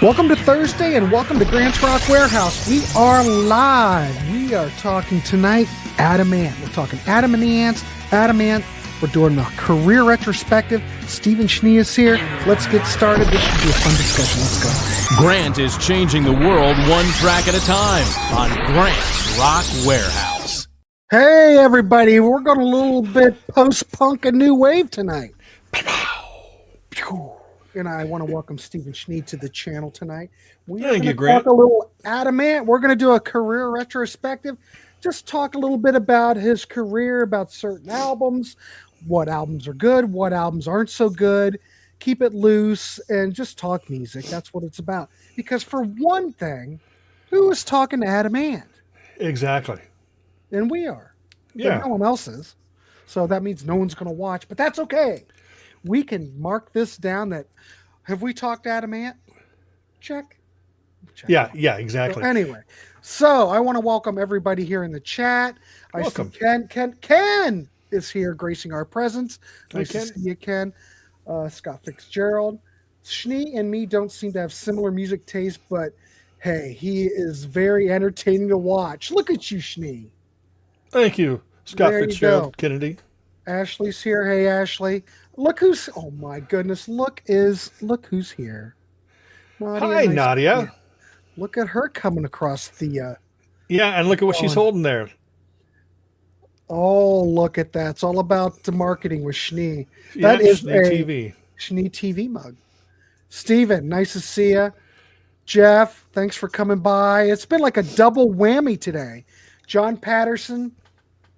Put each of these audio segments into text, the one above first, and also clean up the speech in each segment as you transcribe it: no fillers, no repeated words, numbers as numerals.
Welcome to Thursday and welcome to Grant's Rock Warehouse. We are live. We are talking tonight Adamant. We're talking Adam and the Ants, Adamant. We're doing a career retrospective. Stephen Schnee is here. Let's get started. This should be a fun discussion. Let's go. Grant is changing the world one track at a time on Grant's Rock Warehouse. Hey, everybody. We're going a little bit post-punk and new wave tonight. And I want to welcome Stephen Schnee to the channel tonight. We're going to talk a little Adamant. We're going to do a career retrospective. Just talk a little bit about his career, about certain albums, what albums are good, what albums aren't so good. Keep it loose and just talk music. That's what it's about. Because for one thing, who is talking to Adamant? Exactly. And we are. Yeah. But no one else is. So that means no one's going to watch. But that's okay. We can mark this down that, have we talked Adamant? Check. Yeah, exactly. So anyway, so I want to welcome everybody here in the chat. Welcome. I see Ken is here gracing our presence. Nice to see you, Ken. Scott Fitzgerald. Schnee and me don't seem to have similar music taste, but hey, he is very entertaining to watch. Look at you, Schnee. Thank you, Scott Fitzgerald Kennedy. Ashley's here. Hey, Ashley. Look who's, oh my goodness. Look who's here. Nadia, hi, Nadia. Look at her coming across the... yeah, and look at what she's holding there. Oh, look at that. It's all about the marketing with Schnee. Yeah, that is Schnee a TV. Schnee TV mug. Steven, nice to see you. Jeff, thanks for coming by. It's been like a double whammy today. John Patterson,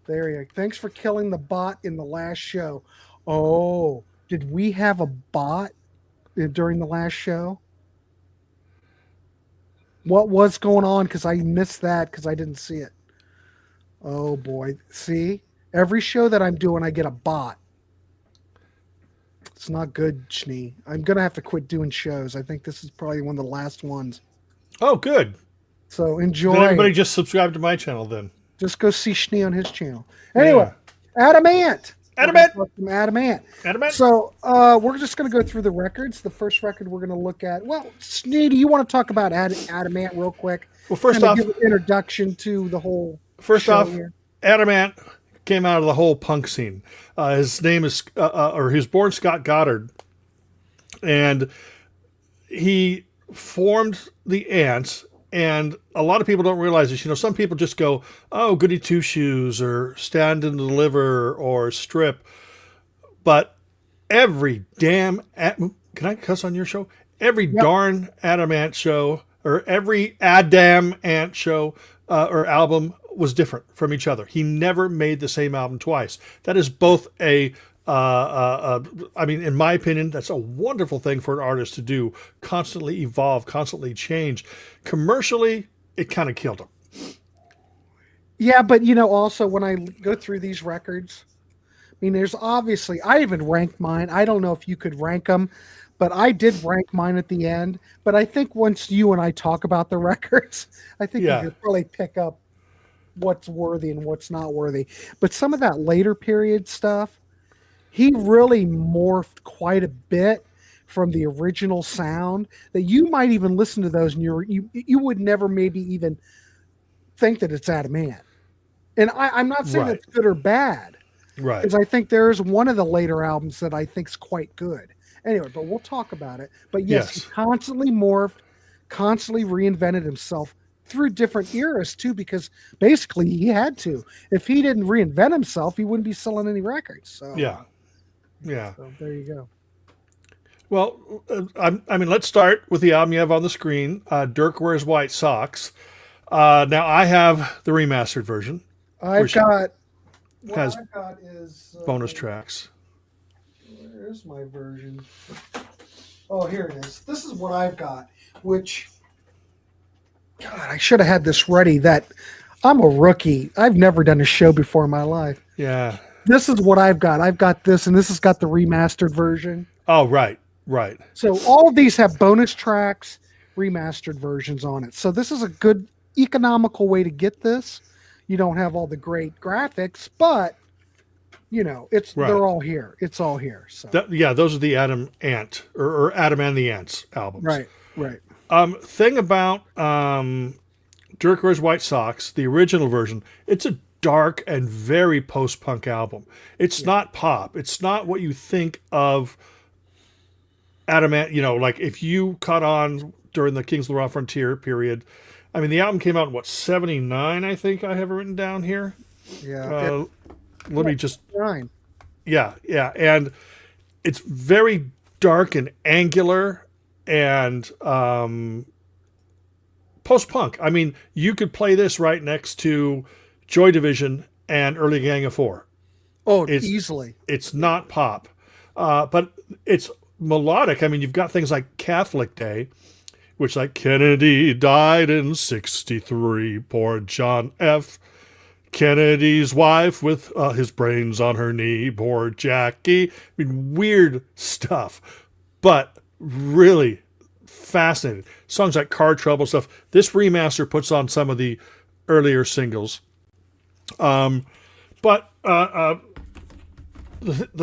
there you go. Thanks for killing the bot in the last show. Oh, did we have a bot during the last show? What was going on? Because I missed that because I didn't see it. Oh, boy. See? Every show that I'm doing, I get a bot. It's not good, Schnee. I'm going to have to quit doing shows. I think this is probably one of the last ones. Oh, good. So enjoy. Then everybody just subscribe to my channel then. Just go see Schnee on his channel. Anyway, yeah. Adamant. Adamant. So we're just going to go through the records. The first record we're going to look at. Well, Schnee, do you want to talk about Adamant real quick? Well, first off, give an introduction to the whole. First off, here. Adamant came out of the whole punk scene. His name is, or he was born Scott Goddard, and he formed the Ants. And a lot of people don't realize this. You know, some people just go, oh, goody two shoes or stand and deliver or strip. But every damn, can I cuss on your show? Every darn Adamant show or every Adam Ant show or album was different from each other. He never made the same album twice. That is both I mean, in my opinion, that's a wonderful thing for an artist to do. Constantly evolve, constantly change. Commercially, it kind of killed him. Yeah, but you know, also when I go through these records, I mean, there's obviously, I even ranked mine. I don't know if you could rank them, but I did rank mine at the end. But I think once you and I talk about the records, I think you could probably pick up what's worthy and what's not worthy. But some of that later period stuff, he really morphed quite a bit from the original sound that you might even listen to those and you would never maybe even think that it's Adamant. And I'm not saying it's good or bad. Right. Because I think there's one of the later albums that I think is quite good. Anyway, but we'll talk about it. But yes, he constantly morphed, constantly reinvented himself through different eras too, because basically he had to. If he didn't reinvent himself, he wouldn't be selling any records. So yeah. So there you go. Well, I mean, let's start with the album you have on the screen, Dirk Wears White Socks. Now, I have the remastered version. I've got bonus tracks. Where's my version? Oh, here it is. This is what I've got, which, God, I should have had this ready. That I'm a rookie. I've never done a show before in my life. Yeah. This is what I've got. I've got this, and this has got the remastered version. Oh, right. So all of these have bonus tracks, remastered versions on it. So this is a good economical way to get this. You don't have all the great graphics, but you know, they're all here. It's all here. So those are the Adam Ant or Adam and the Ants albums. Right. Thing about Dirk Wears White Socks, the original version, it's a dark and very post-punk album. It's not pop. It's not what you think of Adamant. Like if you caught on during the Kings of the Raw Frontier period. I mean, the album came out in, 79, I think I have it written down here. Yeah. Let me just... Fine. Yeah. And it's very dark and angular and post-punk. I mean, you could play this right next to Joy Division and Early Gang of Four. Oh, easily. It's not pop, but it's melodic. I mean, you've got things like Catholic Day, which like Kennedy died in 63, poor John F. Kennedy's wife with his brains on her knee, poor Jackie. I mean, weird stuff, but really fascinating. Songs like Car Trouble stuff. This remaster puts on some of the earlier singles. But the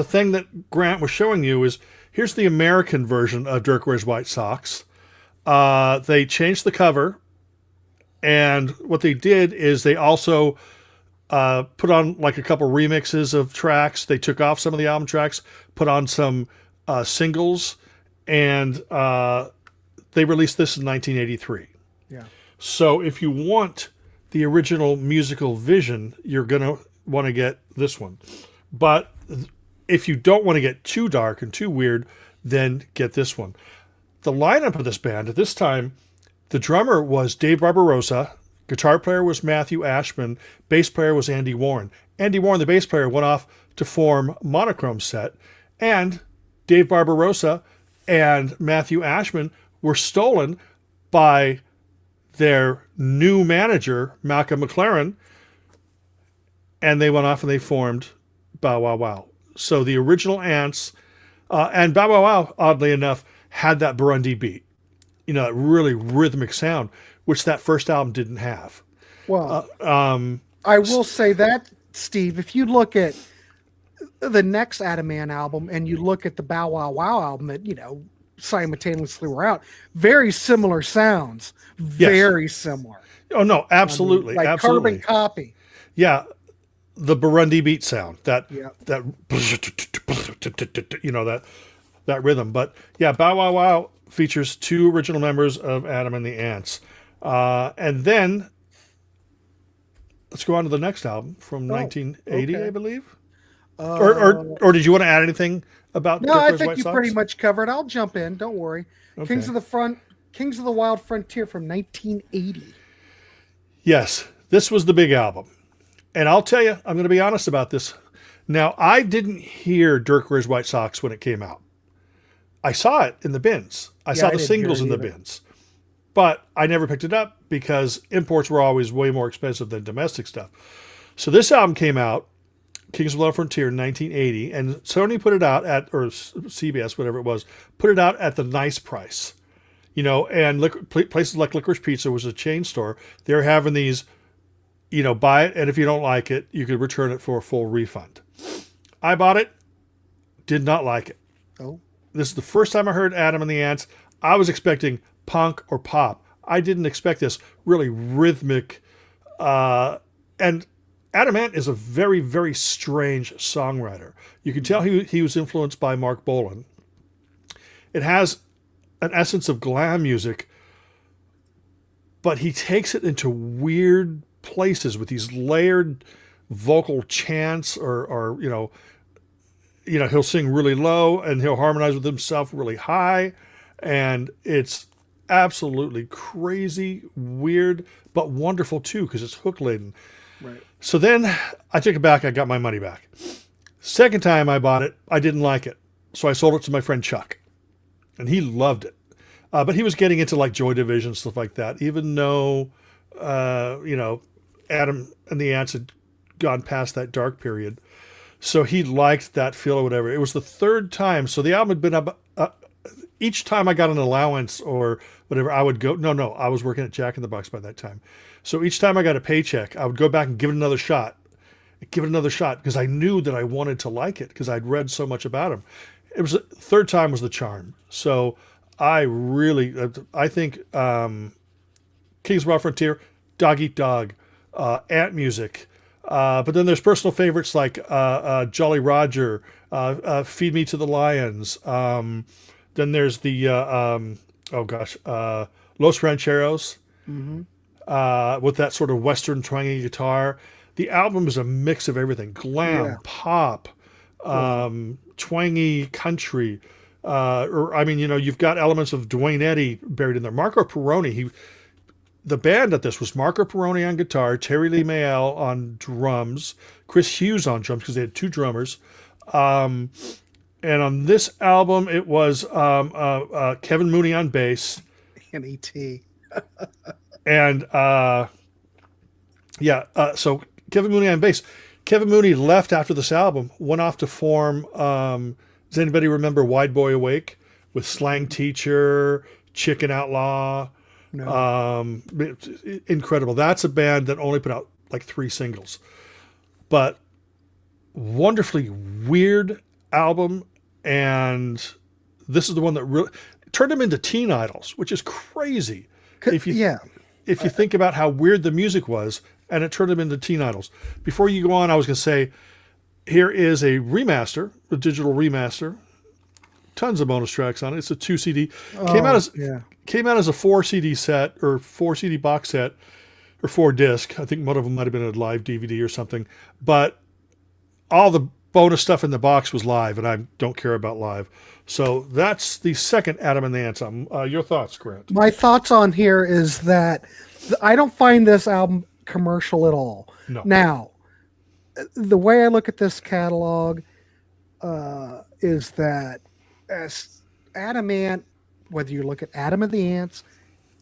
thing that Grant was showing you is here's the American version of Dirk Wears White Socks. They changed the cover, and what they did is they also put on like a couple remixes of tracks. They took off some of the album tracks, put on some singles, and they released this in 1983. Yeah. So if you want the original musical vision, you're going to want to get this one. But if you don't want to get too dark and too weird, then get this one. The lineup of this band at this time, the drummer was Dave Barbarossa, guitar player was Matthew Ashman, bass player was Andy Warren. Andy Warren, the bass player, went off to form Monochrome Set, and Dave Barbarossa and Matthew Ashman were stolen by their new manager, Malcolm McLaren, and they went off and they formed Bow Wow Wow. So the original Ants, and Bow Wow Wow, oddly enough, had that Burundi beat, that really rhythmic sound, which that first album didn't have. Well, I will say that, Steve, if you look at the next Adamant album and you look at the Bow Wow Wow album that, simultaneously were out, very similar sounds. Very similar. Oh, no, absolutely. Like absolutely. carbon copy. Yeah. The Burundi beat sound, that rhythm. But yeah, Bow Wow Wow features two original members of Adam and the Ants. And then let's go on to the next album from 1980, okay. I believe. Or did you want to add anything about? No, I think you pretty much covered. I'll jump in. Don't worry. Okay. Kings of the Wild Frontier from 1980. Yes, this was the big album. And I'll tell you, I'm going to be honest about this. Now, I didn't hear Dirk Wears White Socks when it came out. I saw it in the bins. I saw the singles in the bins. But I never picked it up because imports were always way more expensive than domestic stuff. So this album came out, Kings of the Wild Frontier, in 1980, and Sony put it out at, or CBS, whatever it was, put it out at the nice price. And places like Licorice Pizza was a chain store. They were having these, buy it, and if you don't like it, you could return it for a full refund. I bought it, did not like it. Oh. This is the first time I heard Adam and the Ants. I was expecting punk or pop. I didn't expect this really rhythmic. And Adam Ant is a very, very strange songwriter. You can tell he was influenced by Mark Bolan. It has an essence of glam music, but he takes it into weird places with these layered vocal chants or he'll sing really low and he'll harmonize with himself really high, and it's absolutely crazy, weird, but wonderful too because it's hook laden. Right. So then I took it back. I got my money back. Second time I bought it, I didn't like it, so I sold it to my friend Chuck, and he loved it. But he was getting into like Joy Division, stuff like that, even though Adam and the Ants had gone past that dark period. So he liked that feel or whatever. It was the third time. So the album had been up. Each time I got an allowance or whatever, I would go. No, I was working at Jack in the Box by that time. So each time I got a paycheck, I would go back and give it another shot. Because I knew that I wanted to like it because I'd read so much about him. It was the third time was the charm. So I think Kings of the Wild Frontier, Dog Eat Dog, Ant Music. But then there's personal favorites like Jolly Roger, Feed Me to the Lions. Then there's the Los Rancheros with that sort of Western twangy guitar. The album is a mix of everything: glam, pop, twangy country. You've got elements of Duane Eddy buried in there. Marco Perrone, the band at this was Marco Perrone on guitar, Terry Lee Mayall on drums, Chris Hughes on drums because they had two drummers. And on this album, it was Kevin Mooney on bass. And E.T. And so Kevin Mooney on bass. Kevin Mooney left after this album, went off to form, does anybody remember Wide Boy Awake with Slang Teacher, Chicken Outlaw? No. Incredible. That's a band that only put out like 3 singles. But wonderfully weird album, and this is the one that really turned them into teen idols, which is crazy. If you think about how weird the music was, and it turned them into teen idols. Before you go on, I was going to say, here is a remaster, a digital remaster. Tons of bonus tracks on it. It's a 2 CD. Came out as a 4 CD set or 4 CD box set or 4 disc. I think one of them might have been a live DVD or something. But all the bonus stuff in the box was live, and I don't care about live. So that's the second Adam and the Ants album. Your thoughts, Grant? My thoughts on here is that I don't find this album commercial at all. No. Now, the way I look at this catalog is that as Adam Ant, whether you look at Adam and the Ants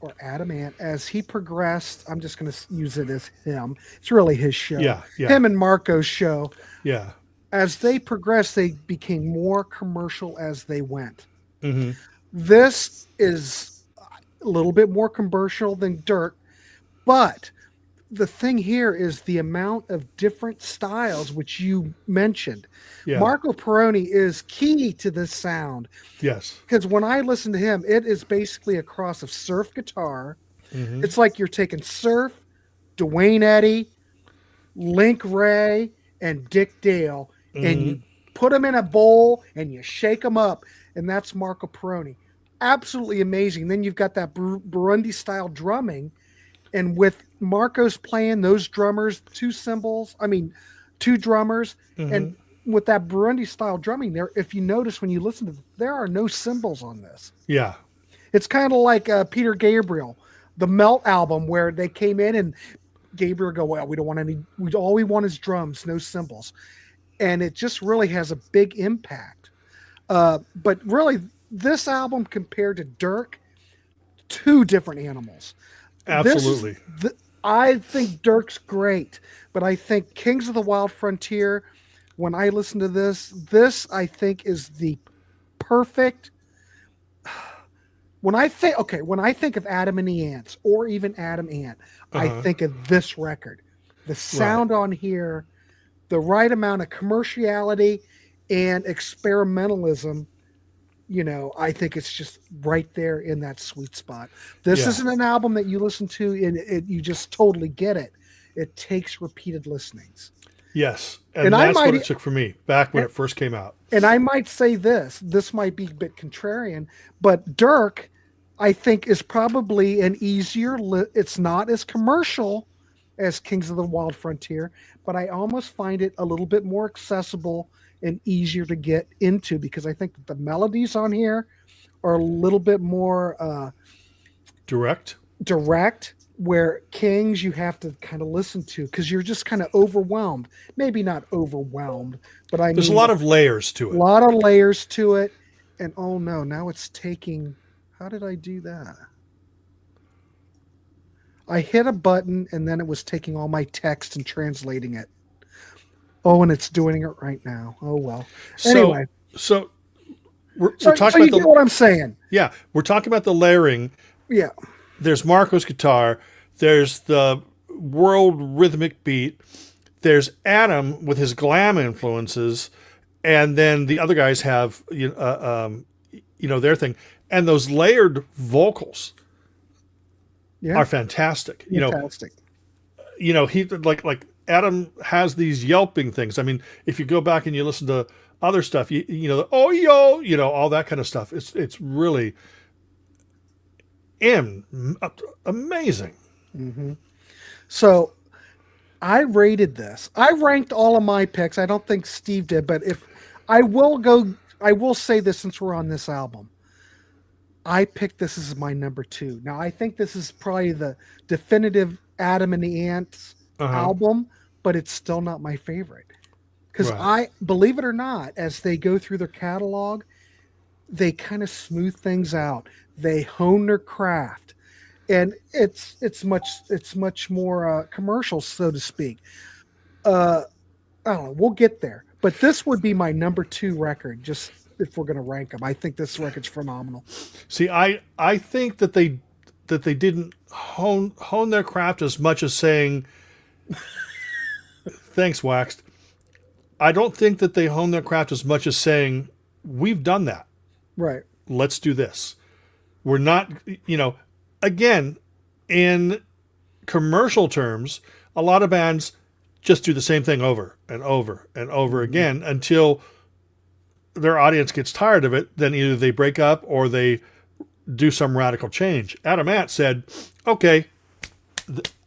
or Adam Ant, as he progressed, I'm just going to use it as him. It's really his show. Yeah. Him and Marco's show. Yeah. As they progressed, they became more commercial as they went. Mm-hmm. This is a little bit more commercial than Dirk, but the thing here is the amount of different styles, which you mentioned. Yeah. Marco Perrone is key to this sound. Yes. Because when I listen to him, it is basically a cross of surf guitar. Mm-hmm. It's like you're taking surf, Duane Eddy, Link Ray, and Dick Dale, and you put them in a bowl and you shake them up. And that's Marco Perrone. Absolutely amazing. Then you've got that Burundi style drumming. And with Marco's playing those drummers, 2 drummers, and with that Burundi style drumming there, if you notice when you listen to there are no cymbals on this. Yeah. It's kind of like Peter Gabriel, the Melt album, where they came in and Gabriel go, well, we don't want all we want is drums, no cymbals. And it just really has a big impact. But really, this album compared to Dirk, 2 different animals. Absolutely. I think Dirk's great, but I think Kings of the Wild Frontier, when I listen to this I think is the perfect. When I think of Adam and the Ants or even Adam Ant, I think of this record. The sound on here, the right amount of commerciality and experimentalism. I think it's just right there in that sweet spot. This isn't an album that you listen to and you just totally get it. It takes repeated listenings. Yes. And that's what it took for me back when it first came out. And I might say this might be a bit contrarian, but Dirk, I think, is probably an easier, it's not as commercial as Kings of the Wild Frontier, but I almost find it a little bit more accessible and easier to get into because I think that the melodies on here are a little bit more direct, where Kings you have to kind of listen to because you're just kind of overwhelmed. Maybe not overwhelmed, but there's a lot of layers to it. A lot of layers to it. And oh no, now it's taking, how did I do that? I hit a button and then it was taking all my text and translating it. Oh, and it's doing it right now. Oh, well. Anyway. So we're talking about you know what I'm saying. Yeah. We're talking about the layering. Yeah. There's Marco's guitar. There's the world rhythmic beat. There's Adam with his glam influences. And then the other guys have, their thing. and those layered vocals Yeah, are fantastic. fantastic. He like Adam has these yelping things. I mean, if you go back and you listen to other stuff, oh yo, all that kind of stuff. It's really amazing. So I rated this. I ranked all of my picks. I don't think Steve did, but if I will say this since we're on this album. I picked this as my number 2. Now I think this is probably the definitive Adam and the Ants album, but it's still not my favorite. Because I believe it or not, as they go through their catalog, they kind of smooth things out. They hone their craft, and it's much more commercial, so to speak. I don't know. We'll get there, but this would be my number 2 record. Just if we're going to rank them, I think this record's phenomenal. See, I think that they didn't hone their craft as much as saying, thanks, Waxed. I don't think that they hone their craft as much as saying, we've done that. Right. Let's do this. We're not, again, in commercial terms, a lot of bands just do the same thing over and over and over again until their audience gets tired of it. Then either they break up or they do some radical change. Adam Ant said, okay,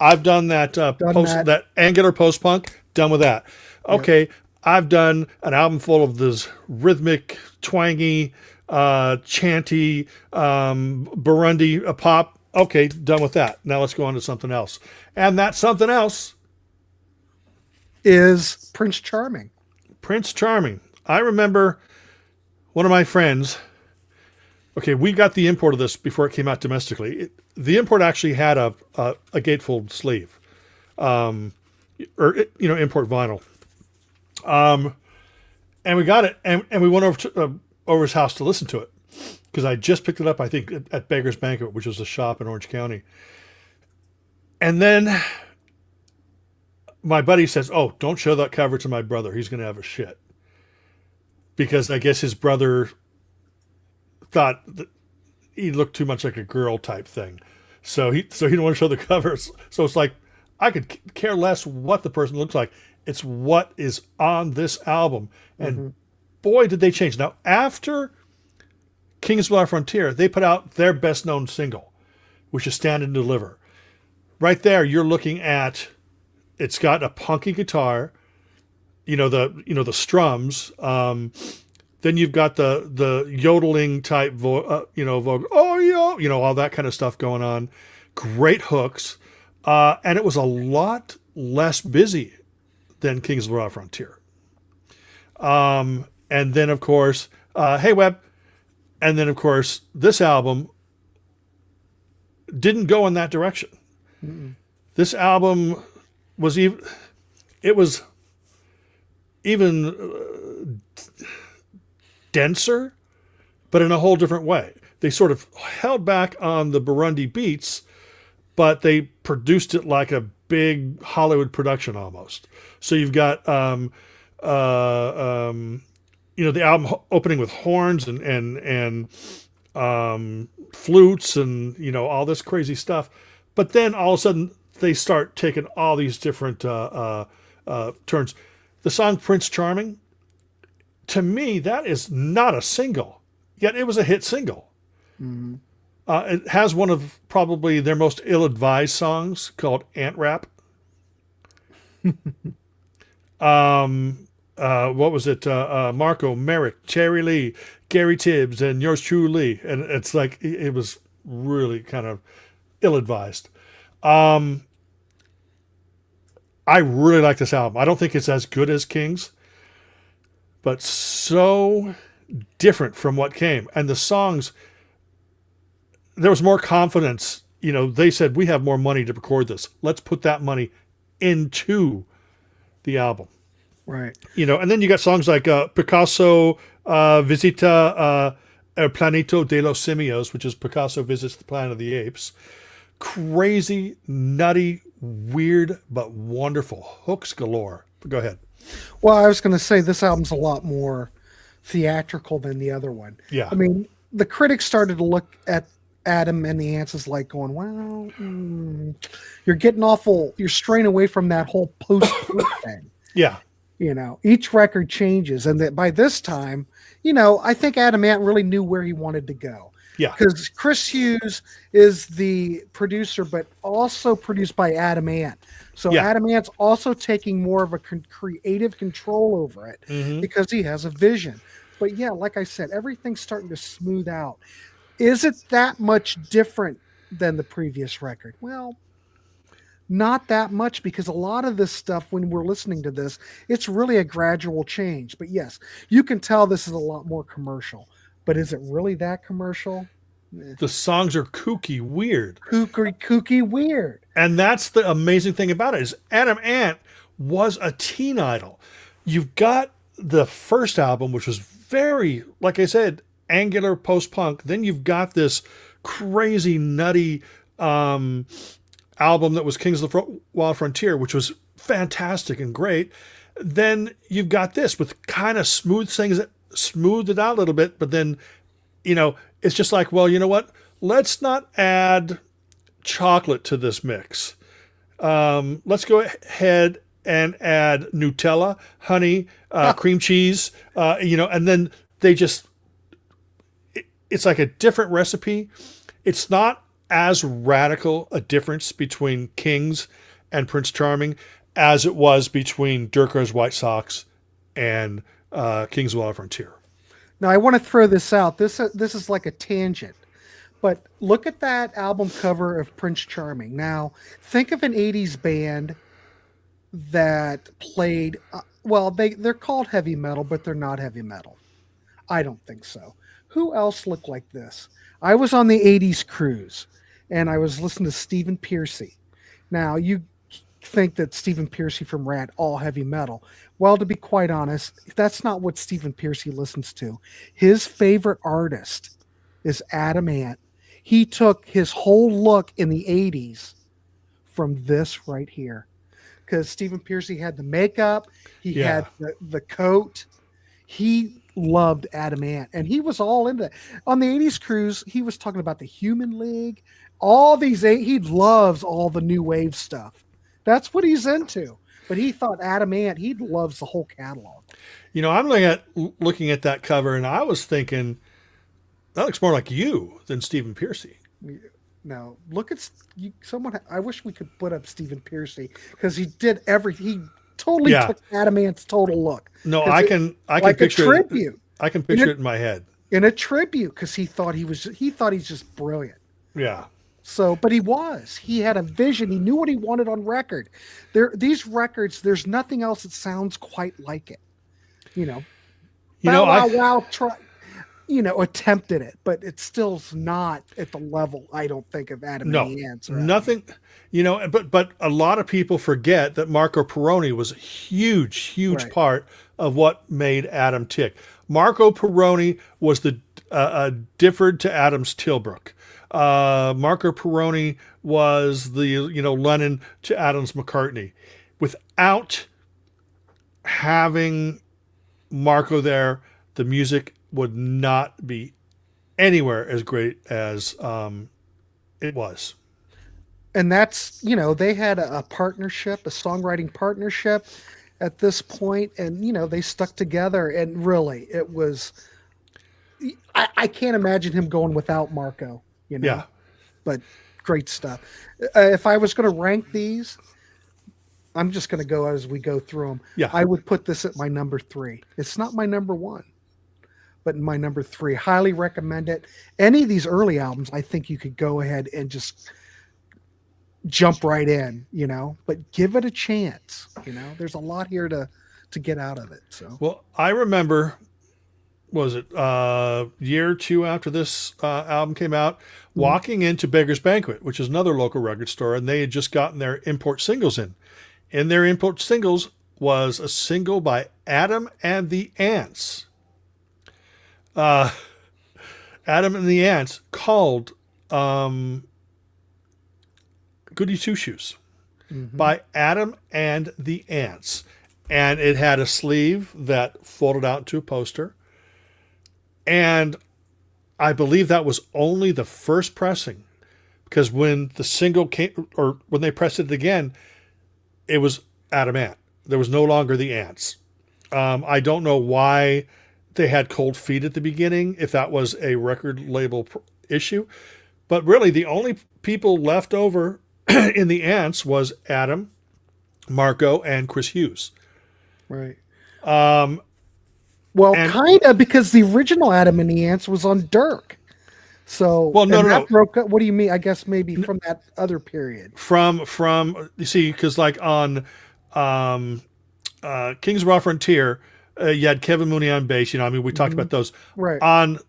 I've done that that angular post-punk, done with that. Okay, yep. I've done an album full of this rhythmic, twangy, chanty, Burundi pop. Okay, done with that. Now let's go on to something else. And that something else is Prince Charming. Prince Charming. I remember one of my friends. Okay, we got the import of this before it came out domestically. The import actually had a gatefold sleeve, import vinyl. And we got it, and we went over his house to listen to it because I just picked it up, I think, at Beggar's Banquet, which was a shop in Orange County. And then my buddy says, "Oh, don't show that cover to my brother. He's going to have a shit." Because I guess his brother thought that he looked too much like a girl type thing. So he didn't want to show the covers. So it's like, I could care less what the person looks like. It's what is on this album. And boy, did they change. Now, after Kings of Our Frontier, they put out their best known single, which is Stand and Deliver. Right there, you're looking at, it's got a punky guitar, the strums. Then you've got the yodeling type vocal, oh yeah, all that kind of stuff going on. Great hooks, and it was a lot less busy than Kings of the Raw Frontier. And then of course, Hey Web, and then of course this album didn't go in that direction. This album was even denser, but in a whole different way. They sort of held back on the Burundi beats, but they produced it like a big Hollywood production almost. So you've got the album opening with horns and flutes and all this crazy stuff, but then all of a sudden they start taking all these different turns. The song Prince Charming, to me, that is not a single, yet it was a hit single. It has one of probably their most ill-advised songs called Ant Rap. What was it? Marco, Merrick, Cherry Lee, Gary Tibbs, and yours truly. And it's like, it was really kind of ill-advised. I really like this album. I don't think it's as good as King's, but so different from what came. And the songs, there was more confidence. They said, we have more money to record this. Let's put that money into the album. Right. And then you got songs like Picasso Visita El Planeta de los Simios, which is Picasso Visits the Planet of the Apes. Crazy, nutty, weird, but wonderful. Hooks galore. Go ahead. Well, I was going to say this album's a lot more theatrical than the other one. Yeah. I mean, the critics started to look at Adam and the Ants as like going, well, you're getting awful, you're straying away from that whole post thing. Yeah. Each record changes. And that by this time, I think Adam Ant really knew where he wanted to go. Yeah. Because Chris Hughes is the producer, but also produced by Adam Ant. So Yeah. Adam Ant's also taking more of a creative control over it because he has a vision. But yeah, like I said, everything's starting to smooth out. Is it that much different than the previous record? Well, not that much, because a lot of this stuff, when we're listening to this, it's really a gradual change. But yes, you can tell this is a lot more commercial. But is it really that commercial? The songs are kooky weird. Kooky weird. And that's the amazing thing about it, is Adam Ant was a teen idol. You've got the first album, which was very, like I said, angular post-punk. Then you've got this crazy, nutty album that was Kings of the Wild Frontier, which was fantastic and great. Then you've got this with kind of smooth things that smoothed it out a little bit, but then, it's just like, well, you know what? Let's not add chocolate to this mix. Let's go ahead and add Nutella, honey, cream cheese, and then they just, it's like a different recipe. It's not as radical a difference between Kings and Prince Charming as it was between Dirk and his White Sox and Kings of the Wild Frontier. Now, I want to throw this out. This is like a tangent, but look at that album cover of Prince Charming. Now, think of an 80s band that played, they're called heavy metal, but they're not heavy metal. I don't think so. Who else looked like this? I was on the 80s cruise, and I was listening to Stephen Pearcy. Now, you think that Stephen Pearcy from Rat, all heavy metal. Well, to be quite honest, that's not what Stephen Pearcy listens to. His favorite artist is Adam Ant. He took his whole look in the 80s from this right here. Because Stephen Pearcy had the makeup, he had the coat. He loved Adam Ant, and he was all into that. On the 80s cruise, he was talking about the Human League, all these, he loves all the new wave stuff. That's what he's into. But he thought Adam Ant, he loves the whole catalog. I'm looking at that cover, and I was thinking, that looks more like you than Stephen Pearcy. No, look at someone. I wish we could put up Stephen Pearcy, because he did he totally took Adam Ant's total look. No, I can like picture a tribute. I can picture it in my head. In a tribute, because he thought he's just brilliant. Yeah. So, but he had a vision. He knew what he wanted on record. These records, there's nothing else that sounds quite like it. Attempted it, but it still's not at the level, I don't think, of Adam and the Ants. Nothing, but a lot of people forget that Marco Perrone was a huge part of what made Adam tick. Marco Perrone was the differed to Adam's Tilbrook. Marco Perrone was the, Lennon to Adam's McCartney. Without having Marco there, the music would not be anywhere as great as it was. And that's, they had a partnership, a songwriting partnership at this point, and, they stuck together, and really, it was, I can't imagine him going without Marco, Yeah. But great stuff. If I was going to rank these, I'm just going to go as we go through them. Yeah. I would put this at my number 3. It's not my number 1, but my number 3. Highly recommend it. Any of these early albums, I think you could go ahead and just jump right in, but give it a chance. There's a lot here to get out of it. So, well, I remember, was it year or two after this album came out, walking into Beggar's Banquet, which is another local record store, and they had just gotten their import singles in. In their import singles was a single by Adam and the Ants. Adam and the Ants, called Goody Two Shoes, by Adam and the Ants. And it had a sleeve that folded out into a poster. And I believe that was only the first pressing, because when the single came, or when they pressed it again, it was Adam Ant. There was no longer the ants. I don't know why they had cold feet at the beginning, if that was a record label issue. But really, the only people left over in the ants was Adam, Marco, and Chris Hughes. Right. Um, Well, and- kind of, because the original Adam and the Ants was on Dirk. So, Well, no, and no, that no. broke up. What do you mean? I guess maybe from that other period. from you see, because like on Kings of Raw Frontier, you had Kevin Mooney on bass. You know, I mean, we talked about those. Right. On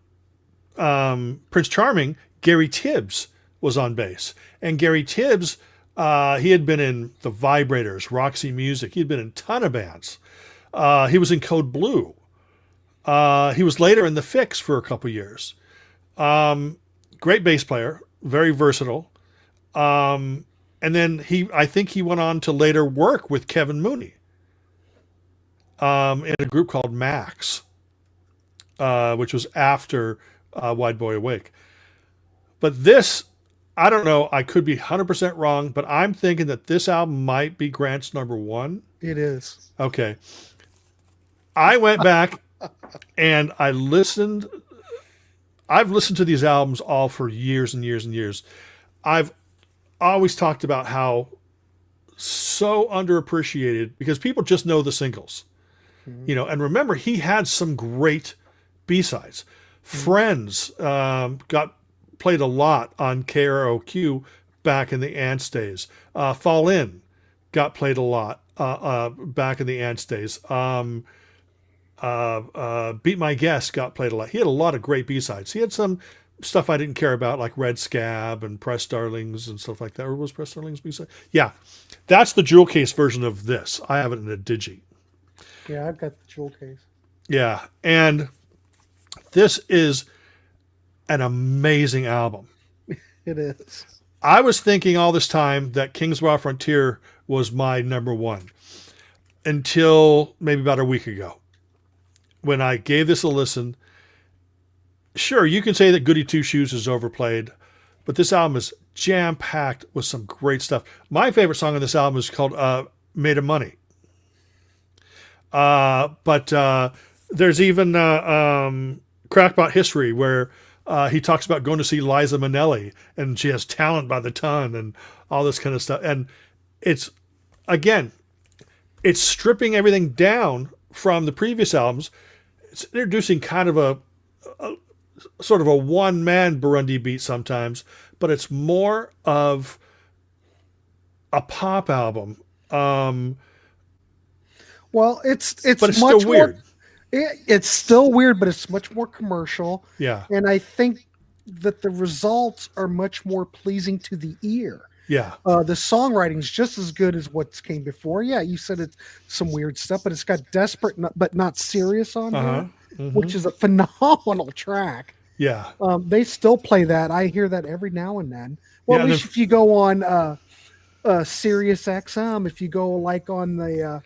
Prince Charming, Gary Tibbs was on bass, and Gary Tibbs, he had been in the Vibrators, Roxy Music. He'd been in a ton of bands. He was in Code Blue. He was later in the Fix for a couple years. Great bass player, very versatile. And then I think he went on to later work with Kevin Mooney in a group called Max, which was after Wide Boy Awake. But this, I don't know, I could be 100% wrong, but I'm thinking that this album might be Grant's number one. It is. Okay. I went back and I listened. I've listened to these albums all for years and years and years. I've always talked about how so underappreciated, because people just know the singles, you know, and remember, he had some great B-sides. Friends got played a lot on KROQ back in the Ants days. Fall In got played a lot back in the Ants days. Beat My Guess got played a lot. He had a lot of great B-sides. He had some stuff I didn't care about, like Red Scab and Press Darlings and stuff like that. Or was Press Darlings B-side? Yeah. That's the jewel case version of this. I have it in a digi. Yeah, I've got the jewel case. Yeah. And this is an amazing album. It is. I was thinking all this time that Kings of Raw Frontier was my number one until maybe about a week ago, when I gave this a listen. Sure, you can say that Goody Two Shoes is overplayed, but this album is jam-packed with some great stuff. My favorite song on this album is called Made of Money. But there's even Crackpot History, where he talks about going to see Liza Minnelli, and she has talent by the ton and all this kind of stuff. And it's, again, it's stripping everything down from the previous albums. It's introducing kind of a sort of a one-man Burundi beat sometimes, but it's more of a pop album. Well, it's But it's much still weird. It's still weird, but it's much more commercial. Yeah. And I think that the results are much more pleasing to the ear. Yeah. The songwriting is just as good as what came before. Yeah, you said it's some weird stuff, but it's got Desperate but Not Serious on here, which is a phenomenal track. Yeah. They still play that. I hear that every now and then. Well, Yeah, at least if you go on Sirius XM, if you go like on the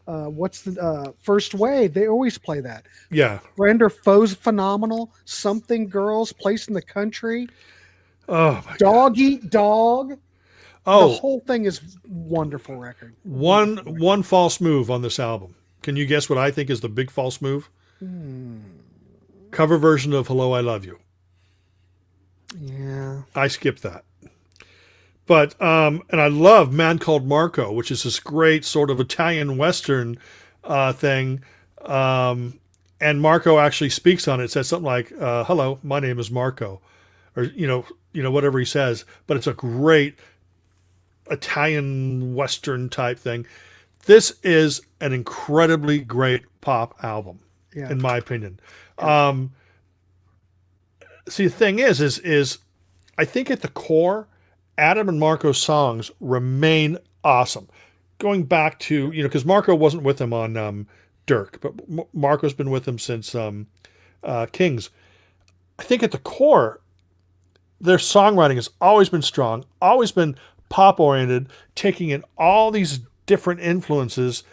what's the First Wave, they always play that. Yeah. Friend or Foe's phenomenal. Something Girls, Place in the Country, Oh, my Dog Eat Dog. The Oh, whole thing is wonderful record. one false move on this album. Can you guess what I think is the big false move? Cover version of Hello, I Love You. Yeah. I skipped that. But, and I love Man Called Marco, which is this great sort of Italian Western thing. And Marco actually speaks on it. It says something like, hello, my name is Marco. Or, whatever he says. But it's a great Italian Western type thing. This is an incredibly great pop album, in my opinion. See, the thing is I think at the core, Adam and Marco's songs remain awesome. Going back to, because Marco wasn't with him on Dirk, but Marco's been with him since Kings. I think at the core, their songwriting has always been strong, always been pop-oriented, taking in all these different influences,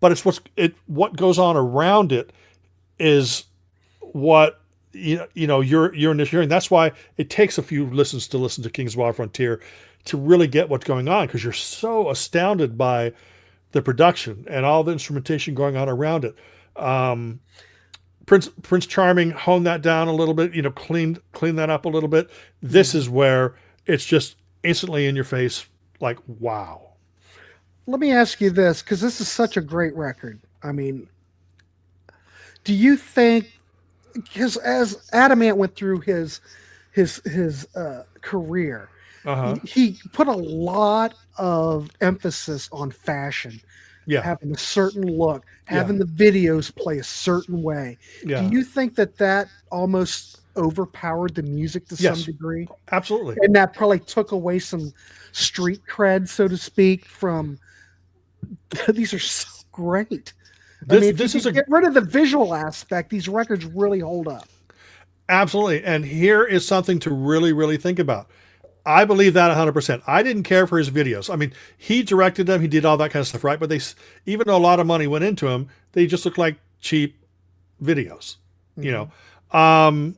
but it's what goes on around it is what your initial hearing. That's why it takes a few listens to listen to King's Wild Frontier to really get what's going on, because you're so astounded by the production and all the instrumentation going on around it. Prince Charming honed that down a little bit, cleaned that up a little bit. This is where it's just instantly in your face, like, wow. Let me ask you this, because this is such a great record. I mean, do you think, because as Adamant went through his career, he put a lot of emphasis on fashion, having a certain look, having the videos play a certain way. Do you think that almost overpowered the music to some degree? Absolutely. And that probably took away some street cred, so to speak, from these are so great. If you get rid of the visual aspect, these records really hold up. Absolutely. And here is something to really, really think about. I believe that 100%. I didn't care for his videos. I mean, he directed them. He did all that kind of stuff, right? But even though a lot of money went into them, they just look like cheap videos, And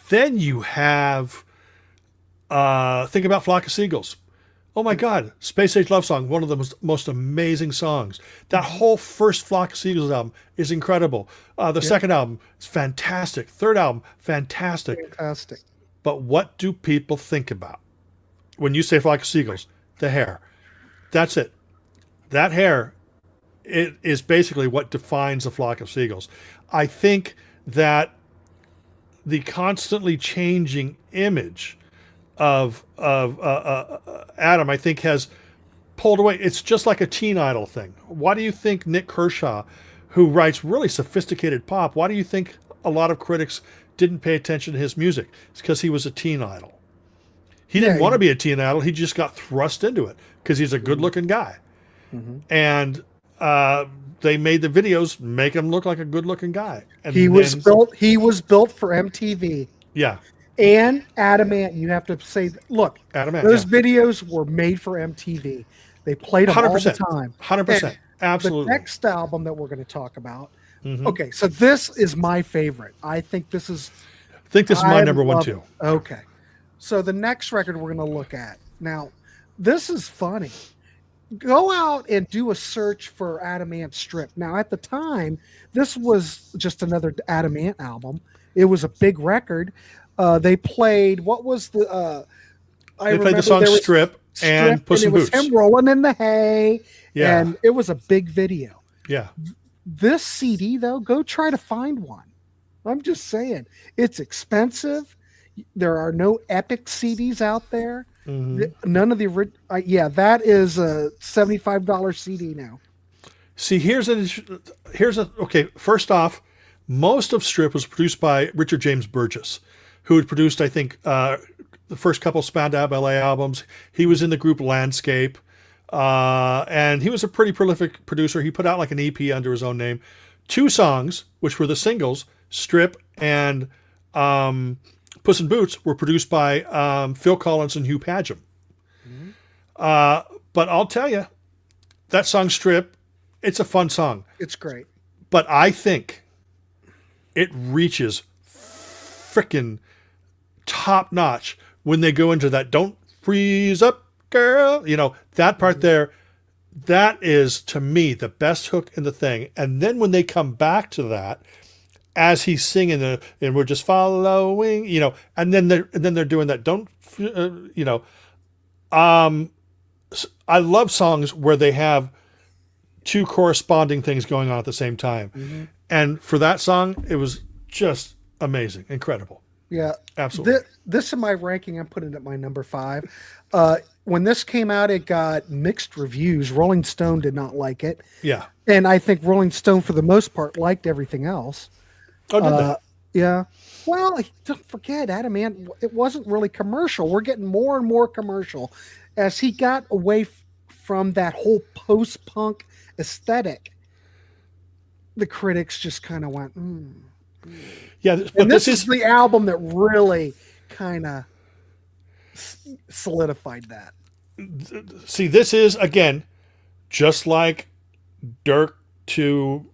then you have, think about Flock of Seagulls. Oh my God, Space Age Love Song, one of the most amazing songs. That whole first Flock of Seagulls album is incredible. The second album is fantastic. Third album, fantastic. Fantastic. But what do people think about when you say Flock of Seagulls? The hair. That's it. That hair, it is basically what defines a Flock of Seagulls. I think that the constantly changing image of Adam, I think, has pulled away. It's just like a teen idol thing. Why do you think Nick Kershaw, who writes really sophisticated pop, why do you think a lot of critics didn't pay attention to his music? It's because he was a teen idol. He didn't want to be a teen idol. He just got thrust into it because he's a good-looking guy. And they made the videos make him look like a good-looking guy. And he was built for MTV. Yeah. And Adamant, you have to say, look, Adamant, those videos were made for MTV. They played them 100%, all the time. 100%. Absolutely. The next album that we're going to talk about. Okay, so this is my favorite. I think this is my number one too. Okay. So the next record we're going to look at. Now, this is funny. Go out and do a search for Adamant Strip. Now, at the time, this was just another Adamant album. It was a big record. They played, what was the... They played the song Strip and Puss in Boots. It was him rolling in the hay, Yeah. and it was a big video. Yeah. This CD, though, go try to find one. I'm just saying. It's expensive. There are no epic CDs out there. None of the... that is a $75 CD now. See, okay, first off, most of Strip was produced by Richard James Burgess, who had produced, I think, the first couple Spandau Ballet albums. He was in the group Landscape, and he was a pretty prolific producer. He put out like an EP under his own name. 2 songs, which were the singles, Strip and Puss in Boots, were produced by Phil Collins and Hugh Padgham. But I'll tell you, that song Strip, it's a fun song. It's great. But I think it reaches frickin' top notch when they go into that "Don't Freeze Up, Girl." That part there, that is, to me, the best hook in the thing. And then when they come back to that, as he's singing, and we're just following, and then they're doing that "Don't," I love songs where they have 2 corresponding things going on at the same time. And for that song, it was just amazing, incredible. Yeah, absolutely. This in my ranking, I'm putting it at my number 5. When this came out, it got mixed reviews. Rolling Stone did not like it. Yeah, and I think Rolling Stone, for the most part, liked everything else. Oh, did they? Yeah. Well, don't forget, Adamant, it wasn't really commercial. We're getting more and more commercial as he got away from that whole post-punk aesthetic. The critics just kind of went, Yeah, but and this is the album that really kind of solidified that. See, this is, again, just like Dirk to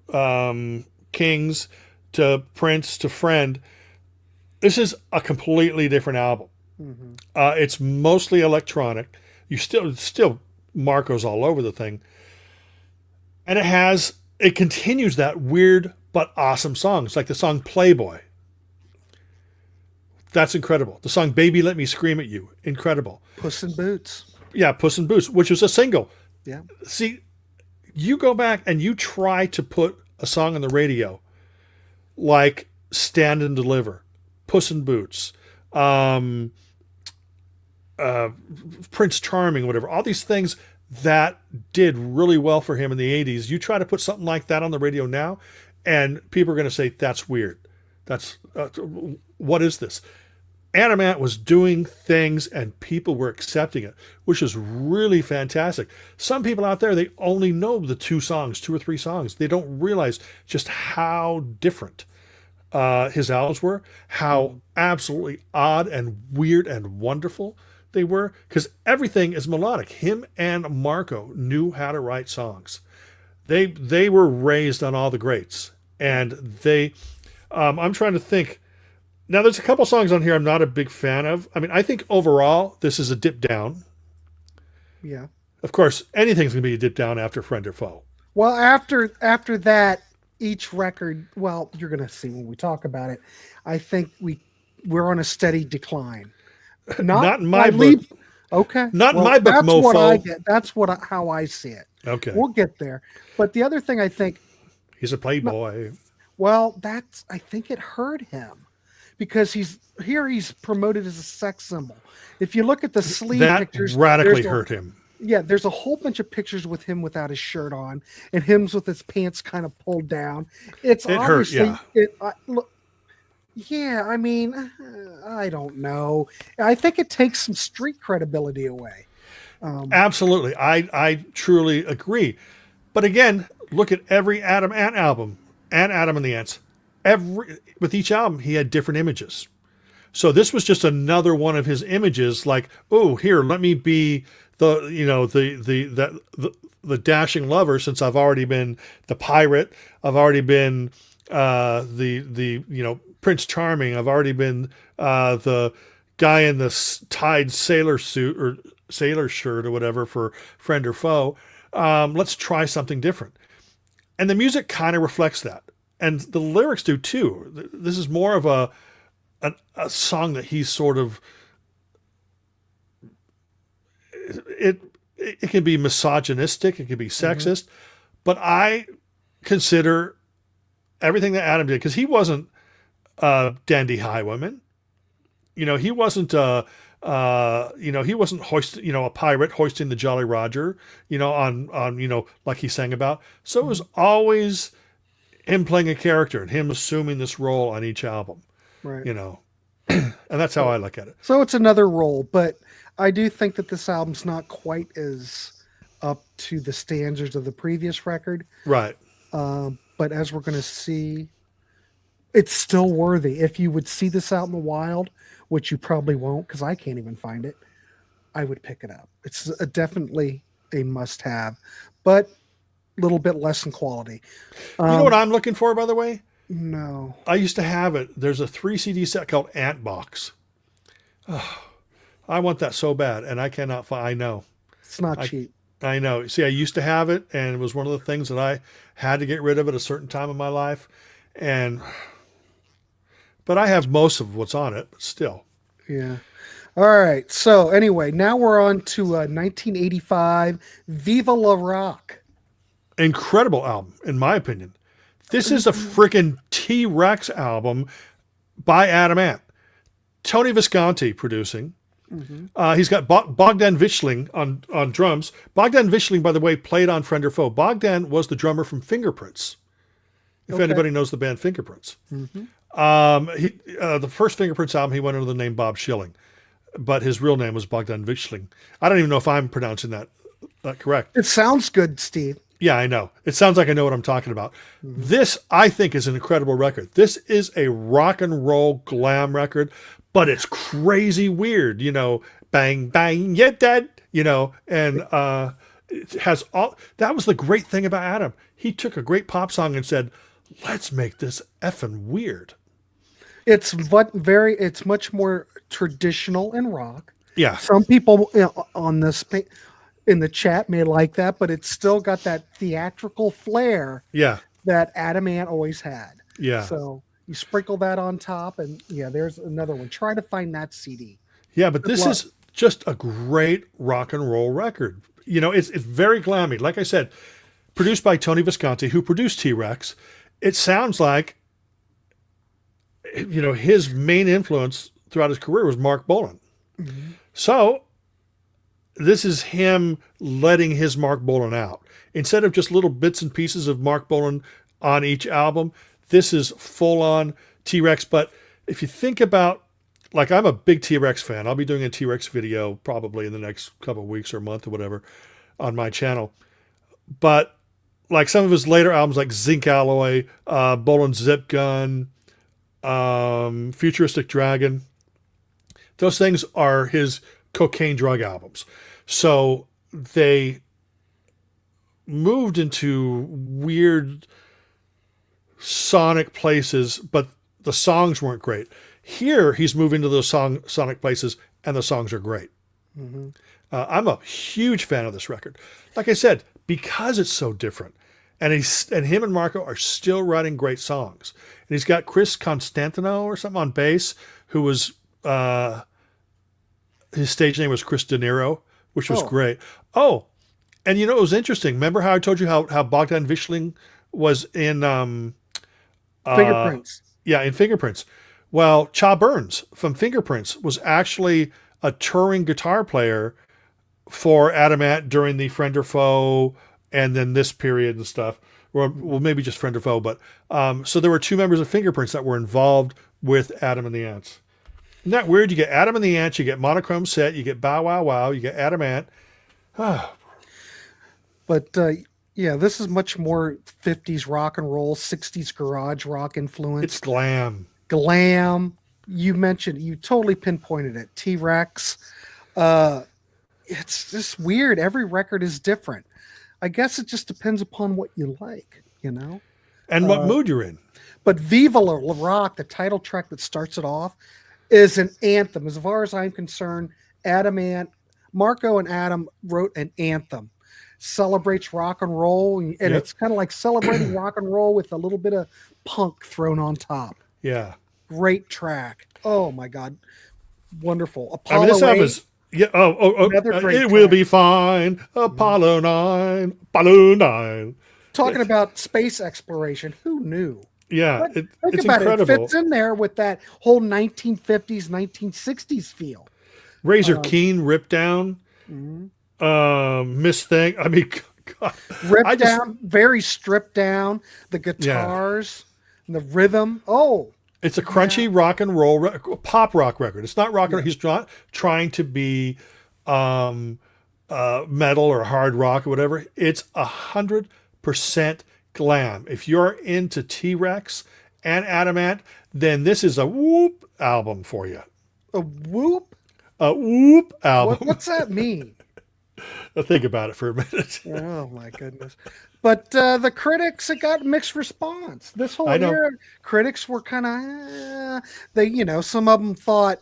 Kings to Prince to Friend. This is a completely different album. It's mostly electronic. You still Marco's all over the thing, and it continues that weird but awesome songs, like the song Playboy. That's incredible. The song Baby Let Me Scream at You, incredible. Puss in Boots. Yeah, Puss in Boots, which was a single. Yeah. See, you go back and you try to put a song on the radio like Stand and Deliver, Puss in Boots, Prince Charming, whatever, all these things that did really well for him in the 80s. You try to put something like that on the radio now, and people are going to say, that's weird. That's what is this? Adam Ant was doing things and people were accepting it, which is really fantastic. Some people out there, they only know the two or three songs. They don't realize just how different his albums were, how absolutely odd and weird and wonderful they were, because everything is melodic. Him and Marco knew how to write songs. They were raised on all the greats, and I'm trying to think. Now, there's a couple songs on here I'm not a big fan of. I mean, I think overall this is a dip down. Yeah. Of course, anything's going to be a dip down after Friend or Foe. Well, after that, each record, well, you're going to see when we talk about it. I think we're on a steady decline. Not in my book. Okay. Not in my book, that's mofo. What I get. That's how I see it. Okay. We'll get there. But the other thing I think, he's a playboy. Well, I think it hurt him because he's promoted as a sex symbol. If you look at the sleeve pictures, radically hurt him. Yeah, there's a whole bunch of pictures with him without his shirt on and him with his pants kind of pulled down. It obviously hurt, yeah. Yeah, I mean, I don't know. I think it takes some street credibility away. Absolutely. I truly agree. But again, look at every Adam Ant album and Adam and the Ants. With each album, he had different images. So this was just another one of his images, like, oh, here, let me be the dashing lover, since I've already been the pirate. I've already been the Prince Charming. I've already been the guy in the tied sailor suit or sailor shirt or whatever for Friend or Foe. Let's try something different. And the music kind of reflects that. And the lyrics do too. This is more of a song that he's sort of, it can be misogynistic, it can be sexist, but I consider everything that Adam did, because he wasn't Dandy Highwayman. He wasn't he wasn't a pirate hoisting the Jolly Roger, on like he sang about. So it was always him playing a character and him assuming this role on each album, right? And that's how I look at it. So it's another role, but I do think that this album's not quite as up to the standards of the previous record, right? But as we're going to see, it's still worthy. If you would see this out in the wild, which you probably won't, because I can't even find it, I would pick it up. It's definitely a must-have, but a little bit less in quality. You know what I'm looking for, by the way? No. I used to have it. There's a 3 CD set called Ant Box. Oh, I want that so bad, and I cannot find. I know. It's not cheap. I know. See, I used to have it, and it was one of the things that I had to get rid of at a certain time in my life. But I have most of what's on it, but still. Yeah. All right. So anyway, now we're on to 1985, Vive la Rock. Incredible album, in my opinion. This is a freaking T-Rex album by Adam Ant. Tony Visconti producing. He's got Bogdan Vichling on drums. Bogdan Vichling, by the way, played on Friend or Foe. Bogdan was the drummer from Fingerprints, if anybody knows the band Fingerprints. The first Fingerprints album, he went under the name Bob Schilling, but his real name was Bogdan Vichling. I don't even know if I'm pronouncing that correct. It sounds good, Steve. Yeah, I know. It sounds like I know what I'm talking about. This, I think, is an incredible record. This is a rock and roll glam record, but it's crazy weird, bang, bang, you're dead, and it has all, that was the great thing about Adam. He took a great pop song and said, let's make this effing weird. It's much more traditional in rock. Yeah, Some people on this in the chat may like that, but it's still got that theatrical flair yeah, that Adamant always had. yeah, So you sprinkle that on top, and yeah, there's another one. Try to find that CD. yeah. But Good this luck. is just a great rock and roll record. You know, it's very glammy. Like I said, produced by Tony Visconti, who produced T-Rex. It sounds like, you know, his main influence throughout his career was Mark Bolan. So this is him letting his Mark Bolan out. Instead of just little bits and pieces of Mark Bolan on each album, this is full on T-Rex. But if you think about, like, I'm a big T-Rex fan. I'll be doing a T-Rex video probably in the next couple of weeks or month or whatever on my channel. But like some of his later albums, like Zinc Alloy, Bolan Zip Gun, Futuristic Dragon, those things are his cocaine drug albums. So they moved into weird sonic places, but the songs weren't great. Here, he's moving to those sonic places, and the songs are great. I'm a huge fan of this record. Like I said, because it's so different, and him and Marco are still writing great songs. And he's got Chris Constantino or something on bass, who was his stage name was Chris De Niro, which was great. Oh, and you know, it was interesting. Remember how I told you how Bogdan Vishling was in Fingerprints. yeah, in Fingerprints. Well, Cha Burns from Fingerprints was actually a touring guitar player for Adamant during the Friend or Foe and then this period and stuff. Well, maybe just Friend or Foe, but so there were two members of Fingerprints that were involved with Adam and the Ants. Isn't that weird? You get Adam and the Ants, you get Monochrome Set, you get Bow Wow Wow, you get Adamant. But yeah, this is much more 50s rock and roll, 60s garage rock influence. It's glam. Glam. You mentioned, you totally pinpointed it. T-Rex. It's just weird. Every record is different. I guess it just depends upon what you like, you know? And what mood you're in. But Viva La Rock, the title track that starts it off, is an anthem. As far as I'm concerned, Marco and Adam wrote an anthem. Celebrates rock and roll, and it's kind of like celebrating rock and roll with a little bit of punk thrown on top. Yeah. Great track. Oh my God. Wonderful. I mean, this album 8, is, yeah. Another great it will track. be fine. Apollo 9. Apollo 9. Talking about space exploration. Who knew? Yeah. Think It's about incredible. it. It fits in there with that whole 1950s, 1960s feel. Razor Keen, Rip Down, Miss Thing. I mean, God. Ripped down, very stripped down. The guitars, and the rhythm. Oh, it's a crunchy rock and roll, pop rock record. It's not rock and roll. He's not trying to be metal or hard rock or whatever. It's 100% glam. If you're into T-Rex and Adamant, then this is a whoop album for you. a whoop. A whoop album. What's that mean? Think about it for a minute. Oh my goodness. But the critics, it got mixed response. This whole year, critics were kind of, some of them thought,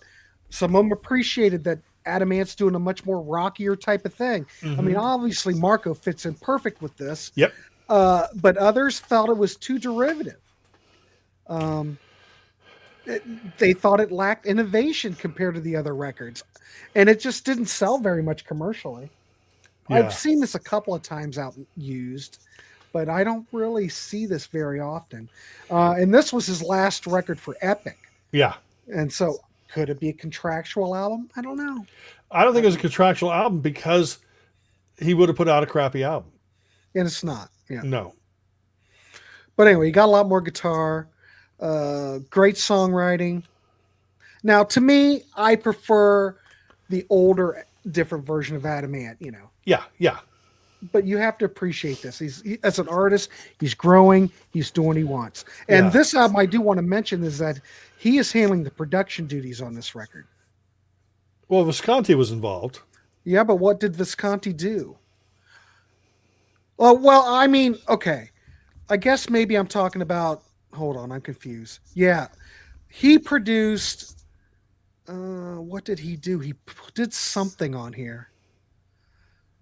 some of them appreciated that Adamant's doing a much more rockier type of thing. I mean, obviously Marco fits in perfect with this. Yep. But others felt it was too derivative. They thought it lacked innovation compared to the other records. And it just didn't sell very much commercially. Yeah. I've seen this a couple of times out used, but I don't really see this very often. And this was his last record for Epic. Yeah. And so could it be a contractual album? I don't know. I don't think it was a contractual album because he would have put out a crappy album. And it's not. Yeah. No. But anyway, you got a lot more guitar, great songwriting. Now, to me, I prefer the older, different version of Adamant, Yeah, yeah. But you have to appreciate this. As an artist, he's growing. He's doing what he wants. And this album, I do want to mention, is that he is handling the production duties on this record. Well, Visconti was involved. Yeah, but what did Visconti do? Well, I mean, okay. I guess maybe I'm talking about. Hold on, I'm confused. Yeah, He produced. What did he do? He did something on here.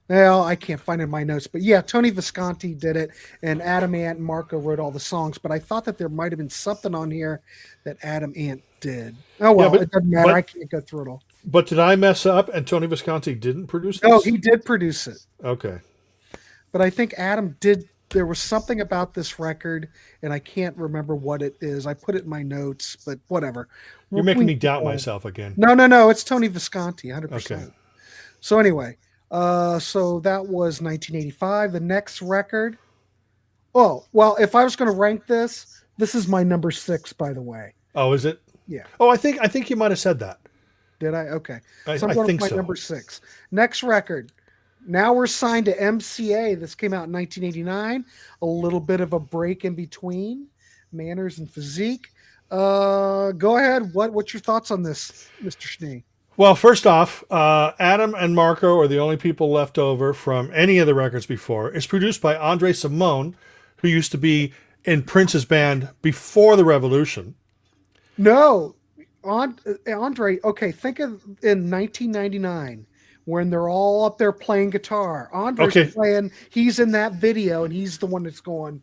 Well, I can't find it in my notes, but yeah, Tony Visconti did it, and Adam Ant and Marco wrote all the songs. But I thought that there might have been something on here that Adam Ant did. Oh well, but it doesn't matter. I can't go through it all. But did I mess up and Tony Visconti didn't produce this? No, he did produce it. Okay. But I think Adam did. There was something about this record, and I can't remember what it is. I put it in my notes, but whatever. You're making me doubt myself again. No. It's Tony Visconti, 100%. Okay. So anyway, so that was 1985. The next record. Oh, well, if I was going to rank this is my number 6, by the way. Oh, is it? Yeah. Oh, I think you might have said that. Did I? Okay. I So I'm going think with my so. number 6. Next record. Now we're signed to MCA. This came out in 1989. A little bit of a break in between. Manners and Physique. Go ahead. What's your thoughts on this, Mr. Schnee? Well, first off, Adam and Marco are the only people left over from any of the records before. It's produced by Andre Simone, who used to be in Prince's band before the Revolution. No, Andre. Okay, think of in 1999 when they're all up there playing guitar. Andre's playing. He's in that video, and he's the one that's going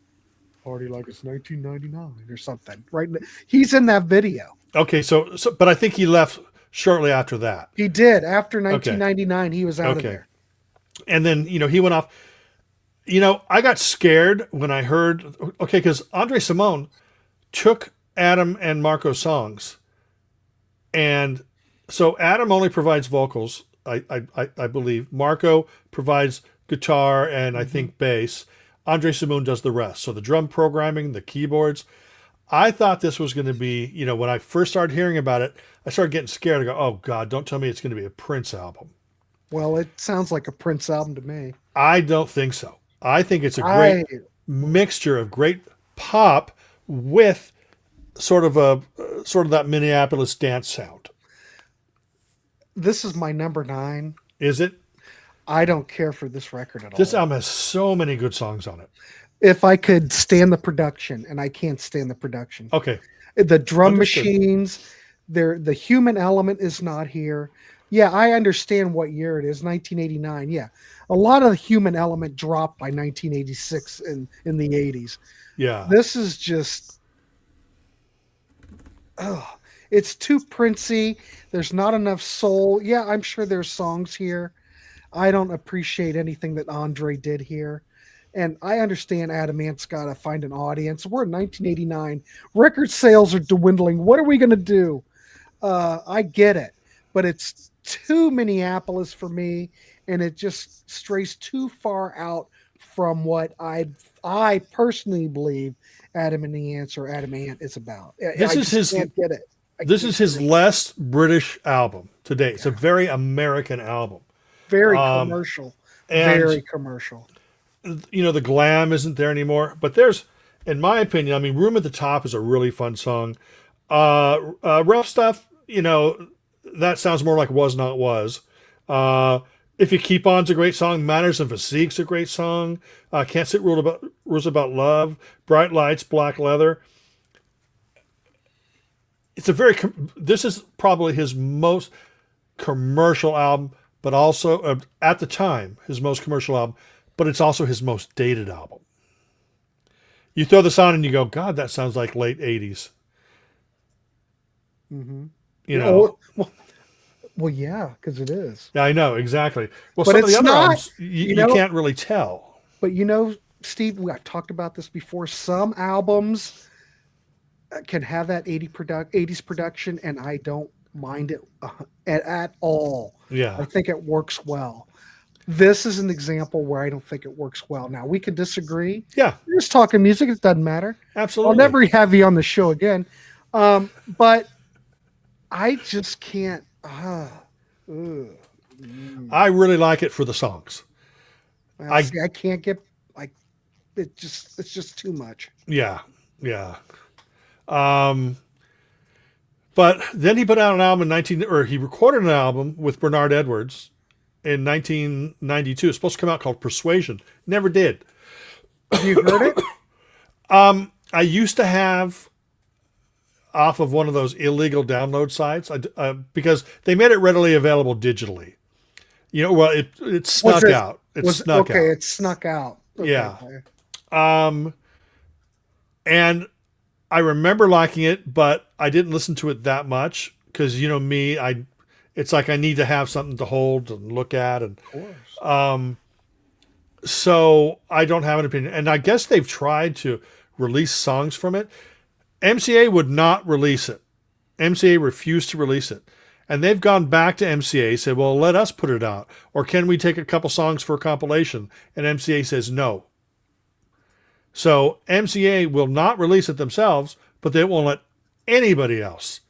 party like it's 1999 or something. Right? He's in that video. Okay, so but I think he left shortly after that. He did. After 1999, he was out of there. And then, he went off. I got scared when I heard, because Andre Simone took Adam and Marco's songs. And so Adam only provides vocals, I believe. Marco provides guitar and I think bass. Andre Simone does the rest. So the drum programming, the keyboards. I thought this was going to be, when I first started hearing about it, I started getting scared. I go, oh, God, don't tell me it's going to be a Prince album. Well, it sounds like a Prince album to me. I don't think so. I think it's a great mixture of great pop with sort of that Minneapolis dance sound. This is my number 9. Is it? I don't care for this record at all. This album has so many good songs on it. If I could stand the production, and I can't stand the production. Okay. The drum Understood. machines, the human element is not here. Yeah, I understand what year it is, 1989. Yeah. A lot of the human element dropped by 1986 in the 80s. Yeah. This is just it's too Princey. There's not enough soul. Yeah, I'm sure there's songs here. I don't appreciate anything that Andre did here. And I understand Adam Ant's got to find an audience. We're in 1989. Record sales are dwindling. What are we going to do? I get it. But it's too Minneapolis for me, and it just strays too far out from what I personally believe Adam and the Ants or Adam Ant is about. This is can't get it. This is his less British album to date. It's a very American album. Very commercial. And very commercial. The glam isn't there anymore. But there's, in my opinion, Room at the Top is a really fun song. Rough Stuff, that sounds more like Was Not Was. If You Keep On's a great song. Manners and Physique's a great song. Can't Sit Rules About Love. Bright Lights, Black Leather. It's this is probably his most commercial album, but also at the time his most commercial album, but it's also his most dated album. You throw this on and you go, God, that sounds like late 80s. Mm-hmm. Well, yeah, because it is. Yeah, I know, exactly. Well, but some of the other not, albums, you can't really tell. But Steve, I've talked about this before. Some albums can have that 80s production, and I don't mind it at all. Yeah. I think it works well. This is an example where I don't think it works well. Now, we can disagree. Yeah. We're just talking music. It doesn't matter. Absolutely. I'll never have you on the show again. But I just can't. I really like it for the songs. I can't get it's just too much. Yeah. But then he put out an album he recorded an album with Bernard Edwards in 1992. It's supposed to come out called Persuasion. Never did. Have you heard it? I used to have off of one of those illegal download sites because they made it readily available digitally. Well, it snuck out. It snuck out. It snuck out. Okay. Yeah. And I remember liking it, but I didn't listen to it that much because me, it's like I need to have something to hold and look at, and Of course. so I don't have an opinion. And I guess they've tried to release songs from it. MCA would not release it. MCA refused to release it. And they've gone back to MCA, said, well, let us put it out. Or can we take a couple songs for a compilation? And MCA says no. So MCA will not release it themselves, but they won't let anybody else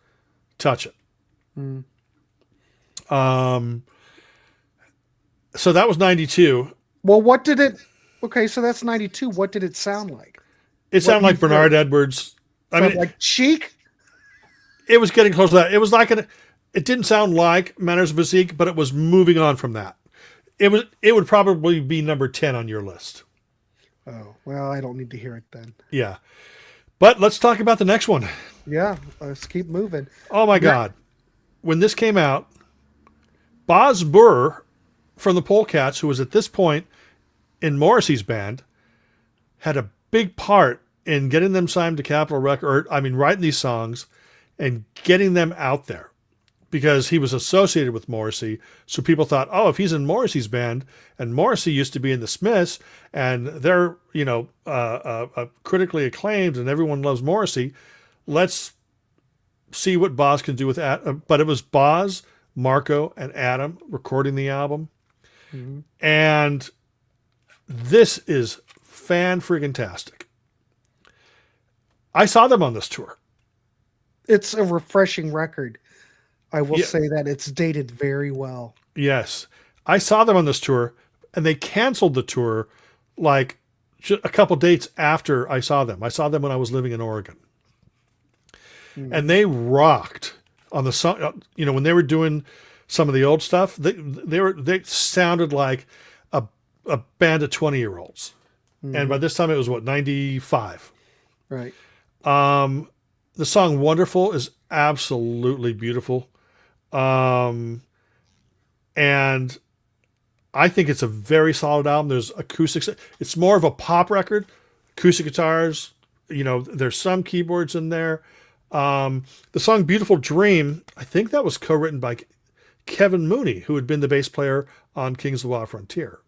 touch it. Mm. So that was 92. Well, what did it... Okay, so that's 92. What did it sound like? It sounded like Bernard Edwards. I mean, like Chic? It was getting close to that. It was like it didn't sound like Manners of Physique, but it was moving on from that. It would probably be number 10 on your list. Oh, well, I don't need to hear it then. Yeah. But let's talk about the next one. Yeah, let's keep moving. Oh my God. When this came out, Boz Burr from the Polecats, who was at this point in Morrissey's band, had a big part in getting them signed to Capitol Records, writing these songs and getting them out there because he was associated with Morrissey. So people thought, oh, if he's in Morrissey's band, and Morrissey used to be in the Smiths and they're, critically acclaimed and everyone loves Morrissey, let's see what Boz can do with that. But it was Boz, Marco, and Adam recording the album. Mm-hmm. And this is fan-friggin-tastic. I saw them on this tour. It's a refreshing record. I will say that it's dated very well. Yes. I saw them on this tour, and they canceled the tour like a couple dates after I saw them. I saw them when I was living in Oregon. And they rocked on the song. When they were doing some of the old stuff, they sounded like a band of 20-year-olds. Mm-hmm. And by this time it was 95. Right. The song Wonderful is absolutely beautiful. And I think it's a very solid album. There's acoustics. It's more of a pop record, acoustic guitars. There's some keyboards in there. The song Beautiful Dream, I think that was co-written by Kevin Mooney, who had been the bass player on Kings of the Wild Frontier.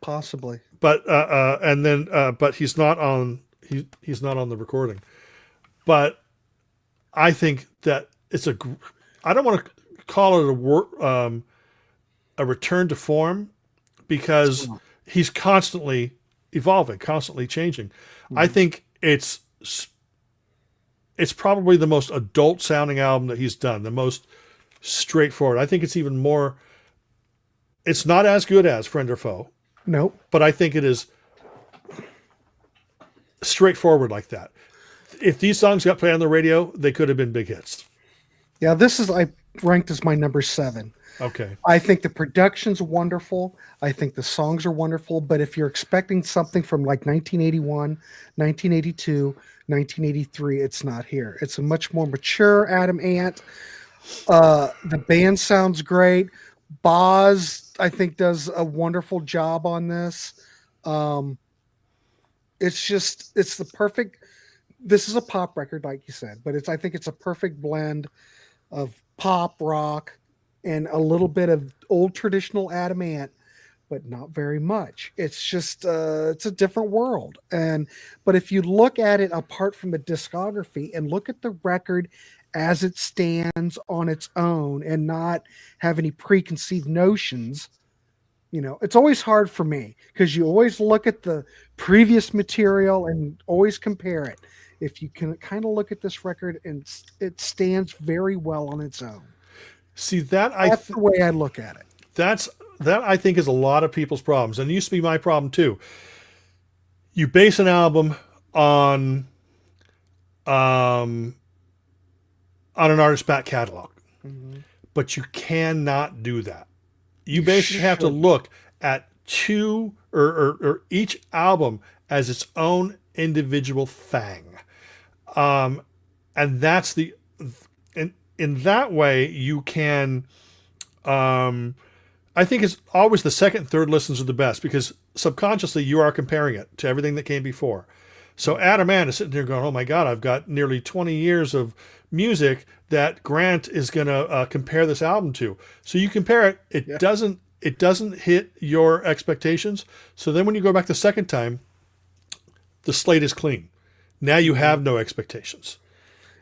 Possibly. But but he's not on the recording. But I think that it's I don't want to call it a return to form because he's constantly evolving, constantly changing. Mm-hmm. I think it's probably the most adult sounding album that he's done, the most straightforward. I think it's even more, it's not as good as Friend or Foe. Nope. But I think it is straightforward like that. If these songs got played on the radio, they could have been big hits. Yeah, I ranked as my number 7. Okay. I think the production's wonderful. I think the songs are wonderful. But if you're expecting something from like 1981, 1982, 1983, it's not here. It's a much more mature Adam Ant. The band sounds great. Boz, I think, does a wonderful job on this. It's the perfect. This is a pop record, like you said, but I think it's a perfect blend of pop, rock, and a little bit of old traditional Adam Ant, but not very much. It's just it's a different world. But if you look at it apart from the discography and look at the record as it stands on its own and not have any preconceived notions, it's always hard for me because you always look at the previous material and always compare it. If you can kind of look at this record, and it stands very well on its own. See, that's the way I look at it. That I think is a lot of people's problems, and it used to be my problem too. You base an album on an artist's back catalog, but you cannot do that. You basically have to look at two or each album as its own individual thing. and that's the in that way you can I think it's always the second, third listens are the best because subconsciously you are comparing it to everything that came before. So Adam Ant is sitting there going, oh my God, I've got nearly 20 years of music that Grant is going to compare this album to. So you compare it, it doesn't hit your expectations. So then when you go back the second time, the slate is clean. Now you have no expectations.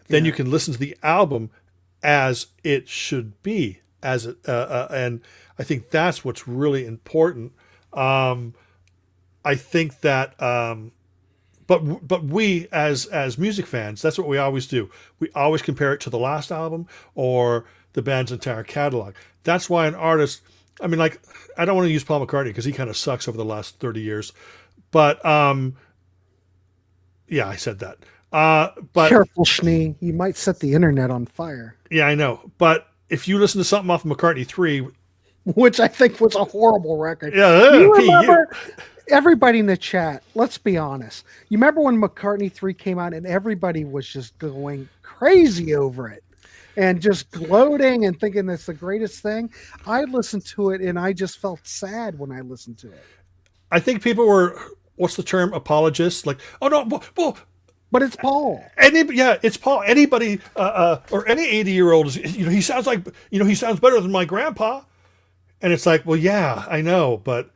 Then you can listen to the album as it should be, as it, and I think that's what's really important. I think that, but we as music fans, that's what we always do. We always compare it to the last album or the band's entire catalog. That's why an artist, I mean, like, I don't want to use Paul McCartney because he kind of sucks over the last 30 years, but yeah, I said that. But Careful, Schnee. You might set the internet on fire. Yeah, I know. But if you listen to something off of McCartney 3, which I think was a horrible record. Yeah, you remember, everybody in the chat, let's be honest. You remember when McCartney 3 came out and everybody was just going crazy over it and just gloating and thinking that's the greatest thing? I listened to it and I just felt sad when I listened to it. I think people were, what's the term, apologists? Like, oh no, well, but it's Paul. It's Paul. Anybody or any 80-year-old is, he sounds like, he sounds better than my grandpa. And it's like, well, yeah, I know, but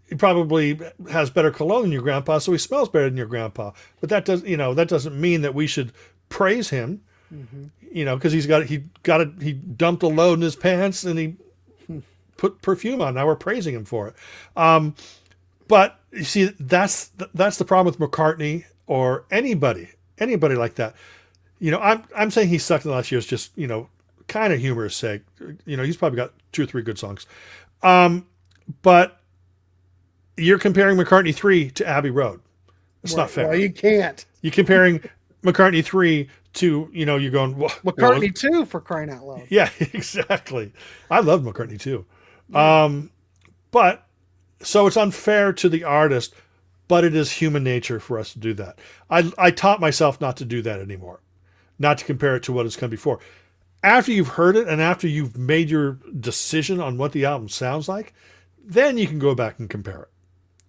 he probably has better cologne than your grandpa, so he smells better than your grandpa. But that doesn't mean that we should praise him. Because he dumped a load in his pants and he put perfume on. Now we're praising him for it. But you see, that's the problem with McCartney or anybody like that. I'm saying he sucked in the last years, just, kind of humorous sake. He's probably got 2 or 3 good songs. But you're comparing McCartney 3 to Abbey Road. It's not fair. Well, you can't. You're comparing McCartney 3 to, you're going, McCartney 2 for crying out loud. Yeah, exactly. I love McCartney 2. But so it's unfair to the artist, but it is human nature for us to do that. I taught myself not to do that anymore, not to compare it to what has come before. After you've heard it and after you've made your decision on what the album sounds like, then you can go back and compare it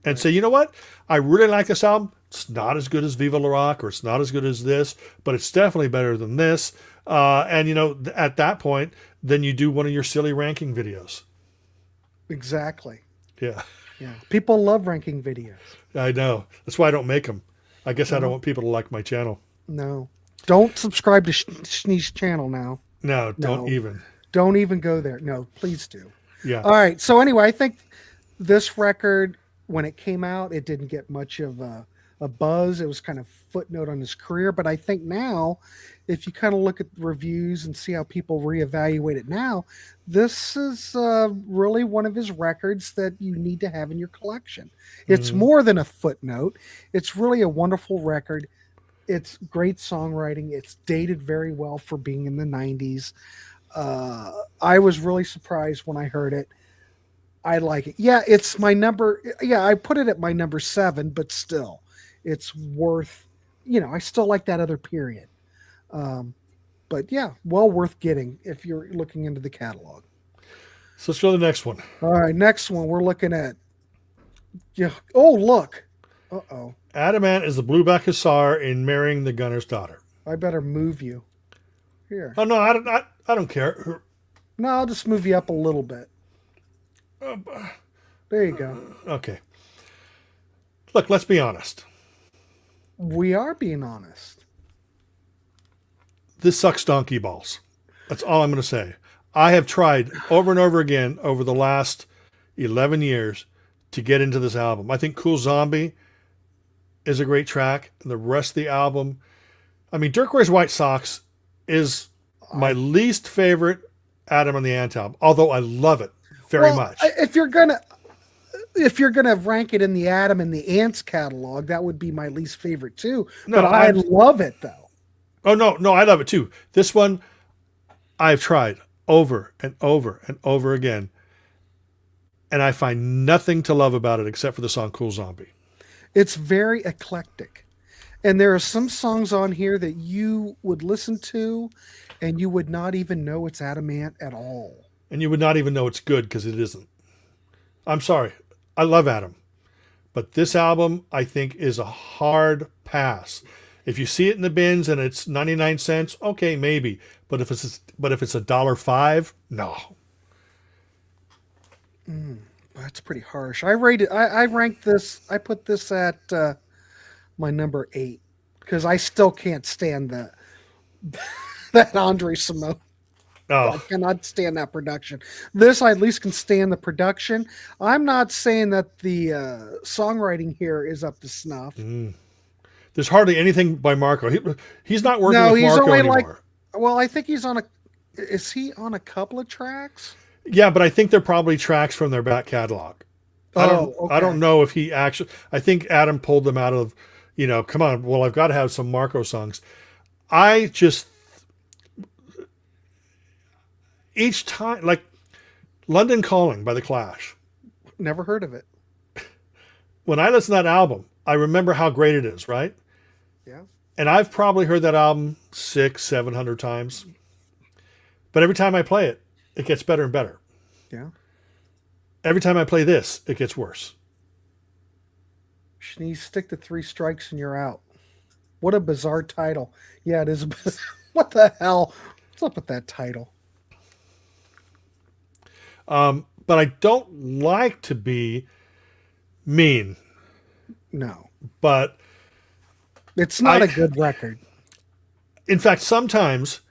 and say, you know what? I really like this album. It's not as good as Viva La Rock or it's not as good as this, but it's definitely better than this. And, at that point, then you do one of your silly ranking videos. Exactly. Yeah. Yeah. People love ranking videos. I know. That's why I don't make them. I guess I don't want people to like my channel. No. Don't subscribe to Schnee's channel now. No, don't even. Don't even go there. No, please do. Yeah. All right. So anyway, I think this record, when it came out, it didn't get much of a buzz. It was kind of footnote on his career. But I think now, if you kind of look at the reviews and see how people reevaluate it now, this is really one of his records that you need to have in your collection. It's more than a footnote. It's really a wonderful record. It's great songwriting. It's dated very well for being in the 90s. I was really surprised when I heard it. I like it. Yeah, it's my number. Yeah, I put it at my number 7, but still, it's worth, I still like that other period. But yeah, well worth getting if you're looking into the catalog. So let's go to the next one. All right, next one we're looking at. Yeah. Oh, look. Uh-oh. Adam Ant is the Blueblack hussar in Marrying the Gunner's Daughter. I better move you. Here. Oh, no, I don't care. No, I'll just move you up a little bit. There you go. Okay. Look, let's be honest. We are being honest. This sucks donkey balls. That's all I'm going to say. I have tried over and over again over the last 11 years to get into this album. I think Cool Zombie is a great track. And the rest of the album, I mean, Dirk Wears White Socks is my least favorite Adam and the Ant album, although I love it very much. If you're gonna rank it in the Adam and the Ants catalog, that would be my least favorite too. No, but I love it though. Oh no, I love it too. This one I've tried over and over and over again, and I find nothing to love about it except for the song Cool Zombie. It's very eclectic. And there are some songs on here that you would listen to and you would not even know it's Adamant at all. And you would not even know it's good because it isn't. I'm sorry. I love Adam. But this album, I think, is a hard pass. If you see it in the bins and it's 99 cents, okay, maybe. But if it's $1.05, no. That's pretty harsh. I ranked this, I put this at my number 8 because I still can't stand that Andre Simone. I Oh, cannot stand that production. This I at least can stand the production. I'm not saying that the songwriting here is up to snuff. there's hardly anything by Marco. He's not working No, with he's Marco only anymore. well, I think he's on a. Is he on a couple of tracks? Yeah, but I think they're probably tracks from their back catalog. I Okay. don't know if he actually. I think Adam pulled them out of. Come on. Well, I've got to have some Marco songs. I just each time like London Calling by The Clash. Never heard of it. When I listen to that album, I remember how great it is, right? Yeah. And I've probably heard that album 600-700 times. But every time I play it, it gets better and better. Yeah. Every time I play this, it gets worse. Schnee, stick to 3 strikes and you're out. What a bizarre title. Yeah, it is. What the hell? What's up with that title? But I don't like to be mean, No, but it's not I- a good record. in fact, sometimes,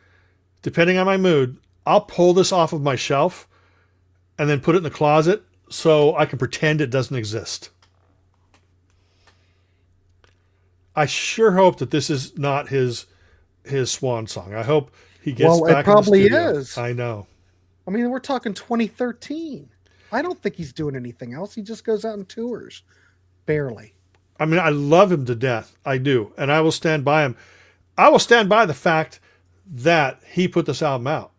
depending on my mood, I'll pull this off of my shelf and then put it in the closet so I can pretend it doesn't exist. I sure hope that this is not his swan song. I hope he gets Well, it back probably in the studio. is. I know. I mean, we're talking 2013. I don't think he's doing anything else. He just goes out and tours. Barely. I mean, I love him to death. I do. And I will stand by him. I will stand by the fact that he put this album out.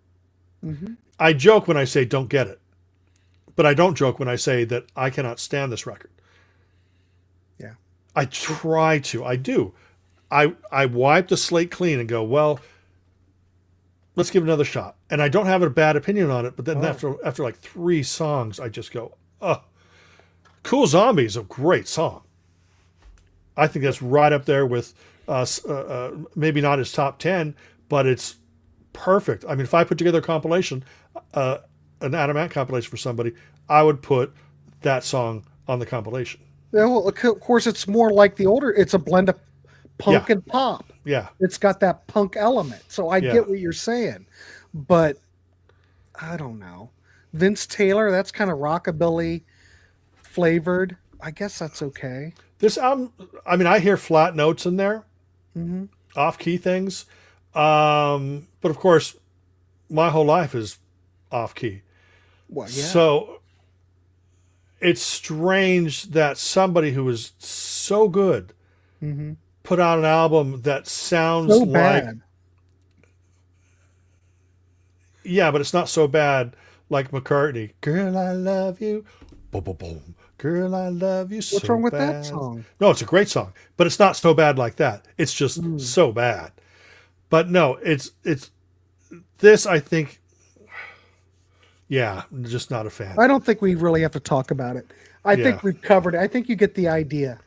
Mm-hmm. I joke when I say don't get it. But I don't joke when I say that I cannot stand this record. Yeah. I try to. I do. I wipe the slate clean and go, well, let's give it another shot. And I don't have a bad opinion on it, but then after like 3 songs, I just go, oh. Cool Zombie is a great song. I think that's right up there with maybe not his top 10, but it's perfect. I mean, if I put together a compilation, an Adam Ant compilation for somebody, I would put that song on the compilation. Yeah, well, of course, it's more like the older. It's a blend of punk Yeah. and pop. Yeah. It's got that punk element. So I Yeah. get what you're saying, but I don't know. Vince Taylor, that's kind of rockabilly flavored. I guess that's okay. This album, I mean, I hear flat notes in there, Mm-hmm. off-key things. But of course, my whole life is off-key. Well, yeah. So it's strange that somebody who is so good Mm-hmm. put out an album that sounds So like bad. yeah, but it's not so bad like McCartney. Girl, I love you. Boom, boom, boom. Girl, I love you. What's so wrong with bad. that song? No, it's a great song, but it's not so bad like that. It's just so bad. But no, it's this. I think, yeah, I'm just not a fan. I don't think we really have to talk about it. I Yeah. think we've covered it. I think you get the idea.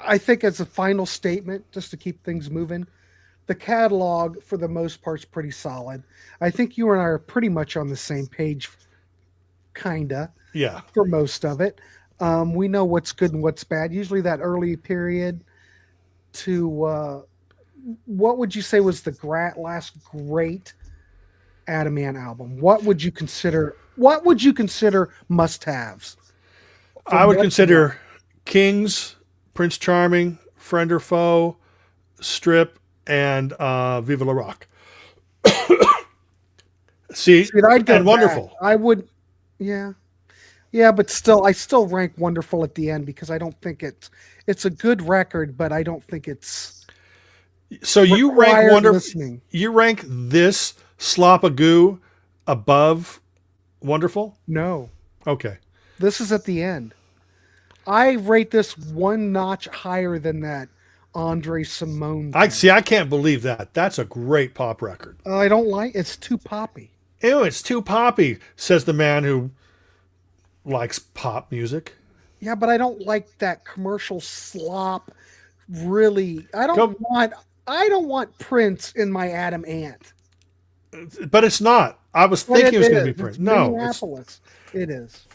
I think as a final statement, just to keep things moving, the catalog for the most part is pretty solid. I think you and I are pretty much on the same page, kinda, Yeah, for most of it. We know what's good and what's bad. Usually that early period to what would you say was the last great Adamant album? What would you consider must-haves? I would what- consider Kings, Prince Charming, Friend or Foe, Strip, and Viva La Rock. See, I'd go and Wonderful. back. I would, yeah, but still, I still rank Wonderful at the end because I don't think it's a good record, but I don't think it's So you rank required Wonderful. listening. You rank this Slop of Goo above Wonderful? No, Okay. this is at the end. I rate this one notch higher than that Andre Simone I thing. see. I can't believe that. That's a great pop record. I don't like it's too poppy. Ew, it's too poppy, says the man who likes pop music. Yeah, but I don't like that commercial slop. Really, Go, I don't want Prince in my Adam Ant. but it's not. I was But thinking it was going to is. be Prince. It's No, it's Minneapolis. It is.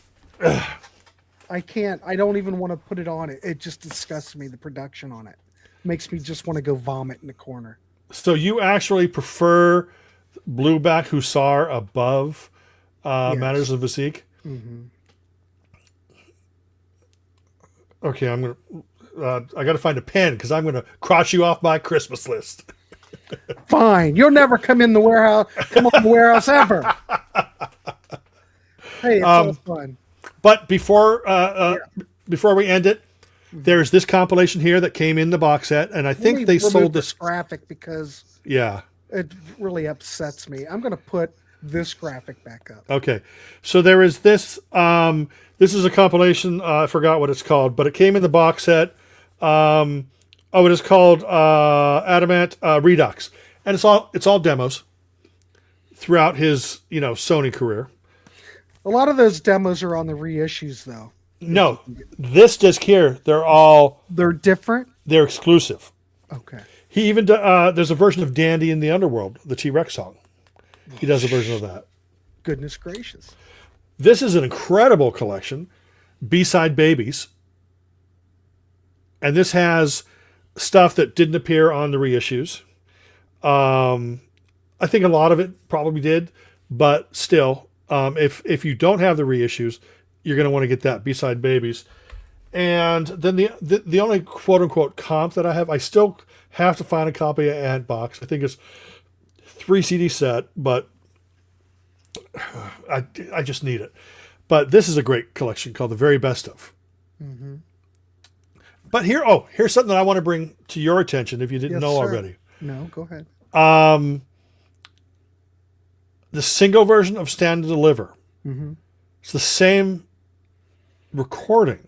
I can't. I don't even want to put it on it. It just disgusts me. The production on it makes me just want to go vomit in the corner. so you actually prefer Blueback Hussar above Yes. Matters of Physique? Hmm. Okay, I'm gonna. I got to find a pen because I'm going to cross you off my Christmas list. Fine. You'll never come in the warehouse. Come on the warehouse ever. Hey, it's all fun. But before we end it, there's this compilation here that came in the box set, and I Let think me they remove sold this this. graphic because Yeah. it really upsets me. I'm going to put this graphic back up. Okay. So there is this. This is a compilation. I forgot what it's called, but it came in the box set. It is called Adamant Redux, and it's all demos throughout his Sony career. A lot of those demos are on the reissues, though. No, this disc here, They're different. they're exclusive. Okay. He even there's a version of Dandy in the Underworld, the T-Rex song. He does a version of that. Goodness gracious. This is an incredible collection, B-side babies, and this has stuff that didn't appear on the reissues. I think a lot of it probably did, but still, if you don't have the reissues, you're going to want to get that B-side babies. And then the only quote unquote comp that I still have to find a copy of Ant Box. I think it's 3 CD set, but I just need it. But this is a great collection called The Very Best Of. Mm-hmm. But here's something that I want to bring to your attention if you didn't know sir. already. No, go ahead. The single version of Stand and Deliver. Mm-hmm. It's the same recording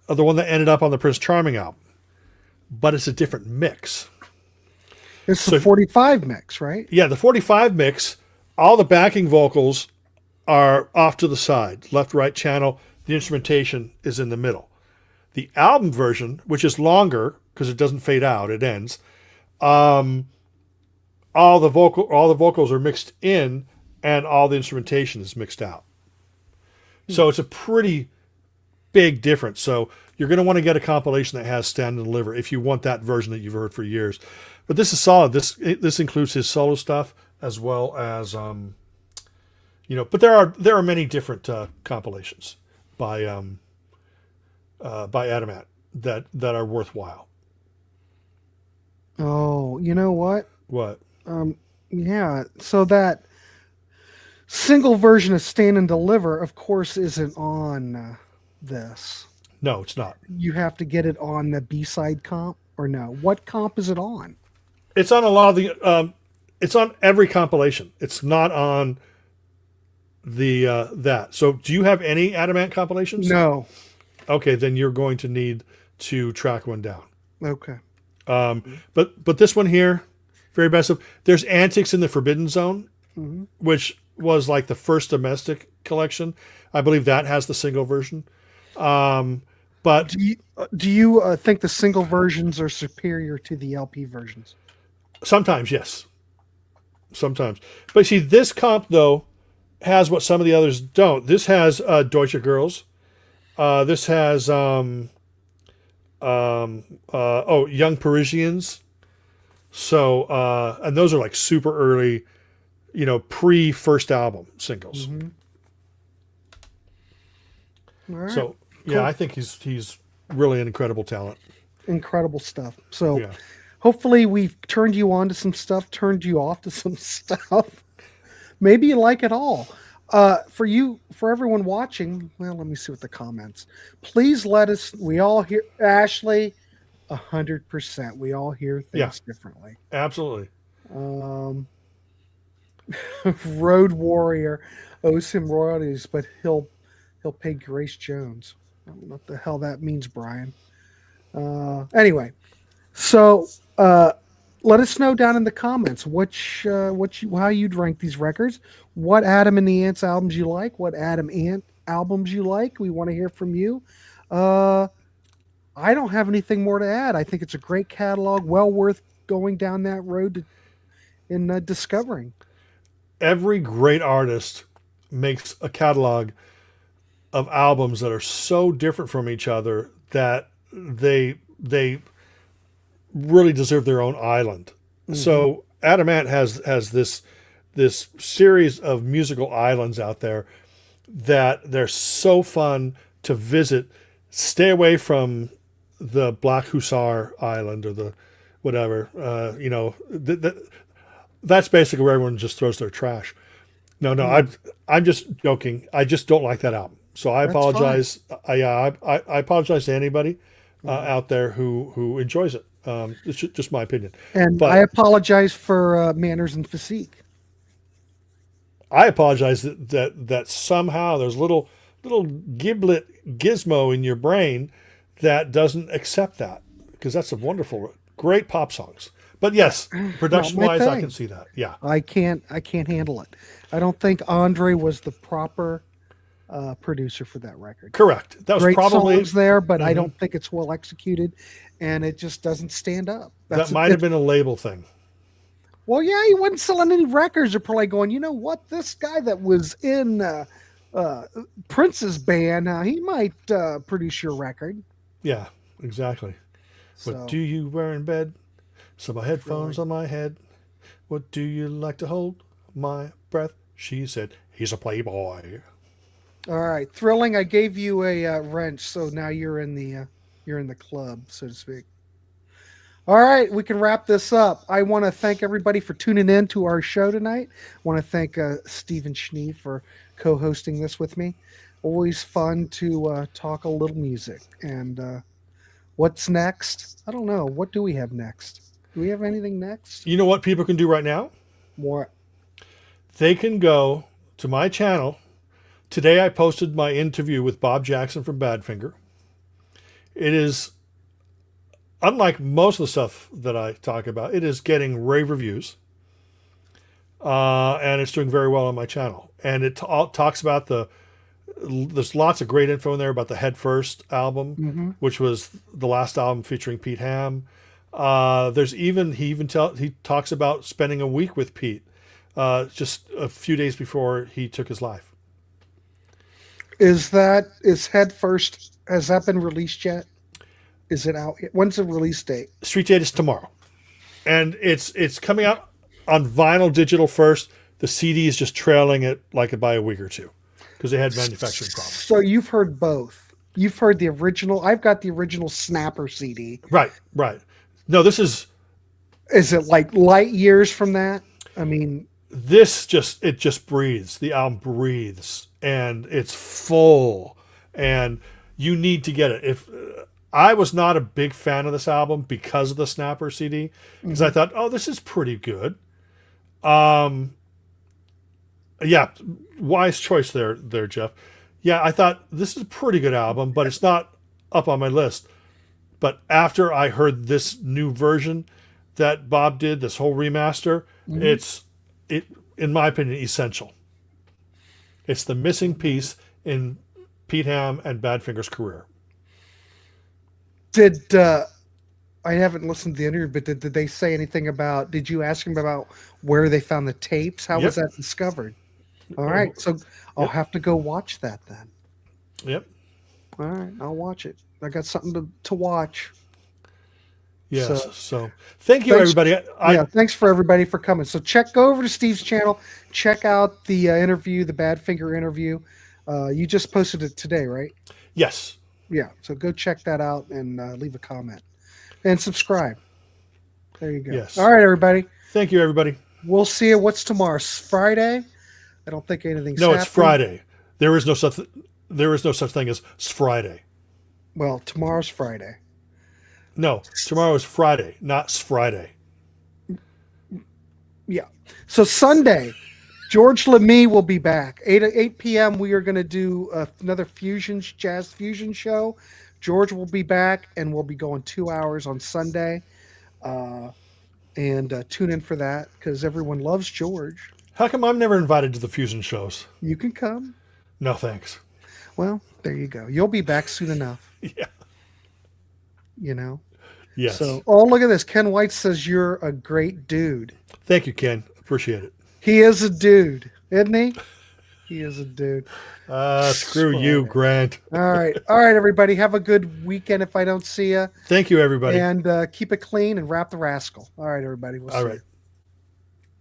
of the one that ended up on the Prince Charming album, but it's a different mix. It's the 45 mix, right? Yeah, the 45 mix, all the backing vocals are off to the side, left, right channel. The instrumentation is in the middle. The album version, which is longer because it doesn't fade out, it ends. All the vocals are mixed in, and all the instrumentation is mixed out. So it's a pretty big difference. So you're going to want to get a compilation that has Stand and Deliver if you want that version that you've heard for years. But this is solid. This includes his solo stuff as well as But there are many different compilations by Adamant that are worthwhile. Oh, you know what? What? Yeah. So that single version of Stand and Deliver, of course, isn't on this. No, it's not. You have to get it on the B-side comp, or no? What comp is it on? It's on a lot of the. It's on every compilation. It's not on the that. So, do you have any Adamant compilations? No. Okay, then you're going to need to track one down. Okay. But this one here, Very Best Of. There's Antics in the Forbidden Zone, which was like the first domestic collection. I believe that has the single version. But Do you think the single versions are superior to the LP versions? sometimes, yes. Sometimes. But see, this comp, though, has what some of the others don't. This has Deutsche Girls. This has Young Parisians. So, and those are like super early, pre-first album singles. All right. So, yeah, I think he's really an incredible talent. Incredible stuff. So Yeah. hopefully we've turned you on to some stuff, turned you off to some stuff. Maybe you like it all. For everyone watching, well, let me see what the comments. Please let us, we all hear, Ashley, 100%. We all hear things differently. Absolutely. Road Warrior owes him royalties, but he'll pay Grace Jones. I don't know what the hell that means, Brian. Anyway, so let us know down in the comments how you'd rank these records. What Adam and the Ants albums you like? What Adam Ant albums you like? We want to hear from you. I don't have anything more to add. I think it's a great catalog, well worth going down that road in discovering. Every great artist makes a catalog of albums that are so different from each other that they really deserve their own island. So Adamant has this series of musical islands out there that they're so fun to visit. Stay away from the Black Hussar Island or the whatever. That's basically where everyone just throws their trash. No, I'm just joking. I just don't like that album. So I That's apologize. I apologize to anybody out there who enjoys it. It's just my opinion. And But I apologize for Manners and Physique. I apologize that somehow there's little giblet gizmo in your brain that doesn't accept that, because that's a wonderful, great pop songs. But yes, production wise, I can see that. Yeah, I can't handle it. I don't think Andre was the proper producer for that record. correct. That was Great probably songs there, but I don't think it's well executed, and it just doesn't stand up. that might have been a label thing. Well, yeah, he wasn't selling any records. They're probably going, you know what? This guy that was in Prince's band, he might produce your record. Yeah, exactly. So, What do you wear in bed? So my headphones on my head. What do you like to hold? My breath. She said, he's a playboy. all right, Thrilling. I gave you a wrench, so now you're in the club, so to speak. All right, we can wrap this up. I want to thank everybody for tuning in to our show tonight. I want to thank Stephen Schnee for co-hosting this with me. Always fun to talk a little music. And what's next? I don't know. What do we have next? Do we have anything next? You know what people can do right now? More. They can go to my channel. Today I posted my interview with Bob Jackson from Badfinger. It is, unlike most of the stuff that I talk about, it is getting rave reviews. And it's doing very well on my channel. And it talks about there's lots of great info in there about the Head First album, which was the last album featuring Pete Ham. He talks about spending a week with Pete, just a few days before he took his life. Is Head First? Has that been released yet? Is it out yet? When's the release date? Street date is tomorrow, and it's coming out on vinyl digital first. The CD is just trailing it by a week or two because they had manufacturing problems. So you've heard both. You've heard the original. I've got the original Snapper CD. Right. No, this is. Is it like light years from that? I mean, this just breathes. The album breathes, and it's full, and you need to get it. If I was not a big fan of this album because of the Snapper CD, because I thought, oh, this is pretty good. Yeah, wise choice there, Jeff. Yeah, I thought this is a pretty good album, but it's not up on my list. But after I heard this new version that Bob did, this whole remaster, it's in my opinion, essential. It's the missing piece in Pete Ham and Badfinger's career. I haven't listened to the interview, but did they say anything about? Did you ask him about where they found the tapes? How was that discovered? All right, so I'll have to go watch that then. Yep. All right, I'll watch it. I got something to watch. Yes. So thank you, everybody. Thanks for everybody for coming. So go over to Steve's channel. Check out the interview, the Badfinger interview. You just posted it today, right? Yes. Yeah. So go check that out and leave a comment and subscribe. There you go. Yes. All right, everybody. Thank you, everybody. We'll see you. What's tomorrow? Friday? I don't think anything's No, happening. it's Friday. There is no such thing as Friday. Well, tomorrow's Friday. No, tomorrow is Friday, not Friday. Yeah. So Sunday, George Lamy will be back. 8 p.m. We are going to do another jazz fusion show. George will be back, and we'll be going 2 hours on Sunday. And tune in for that because everyone loves George. How come I'm never invited to the fusion shows? You can come. No, thanks. Well, there you go. You'll be back soon enough. Yeah. You know? Yes. So, oh, look at this. Ken White says you're a great dude. Thank you, Ken. Appreciate it. He is a dude, isn't he? He is a dude. Screw you, Grant. All right. All right, everybody. Have a good weekend if I don't see you. Thank you, everybody. And keep it clean and wrap the rascal. All right, everybody. We'll see you.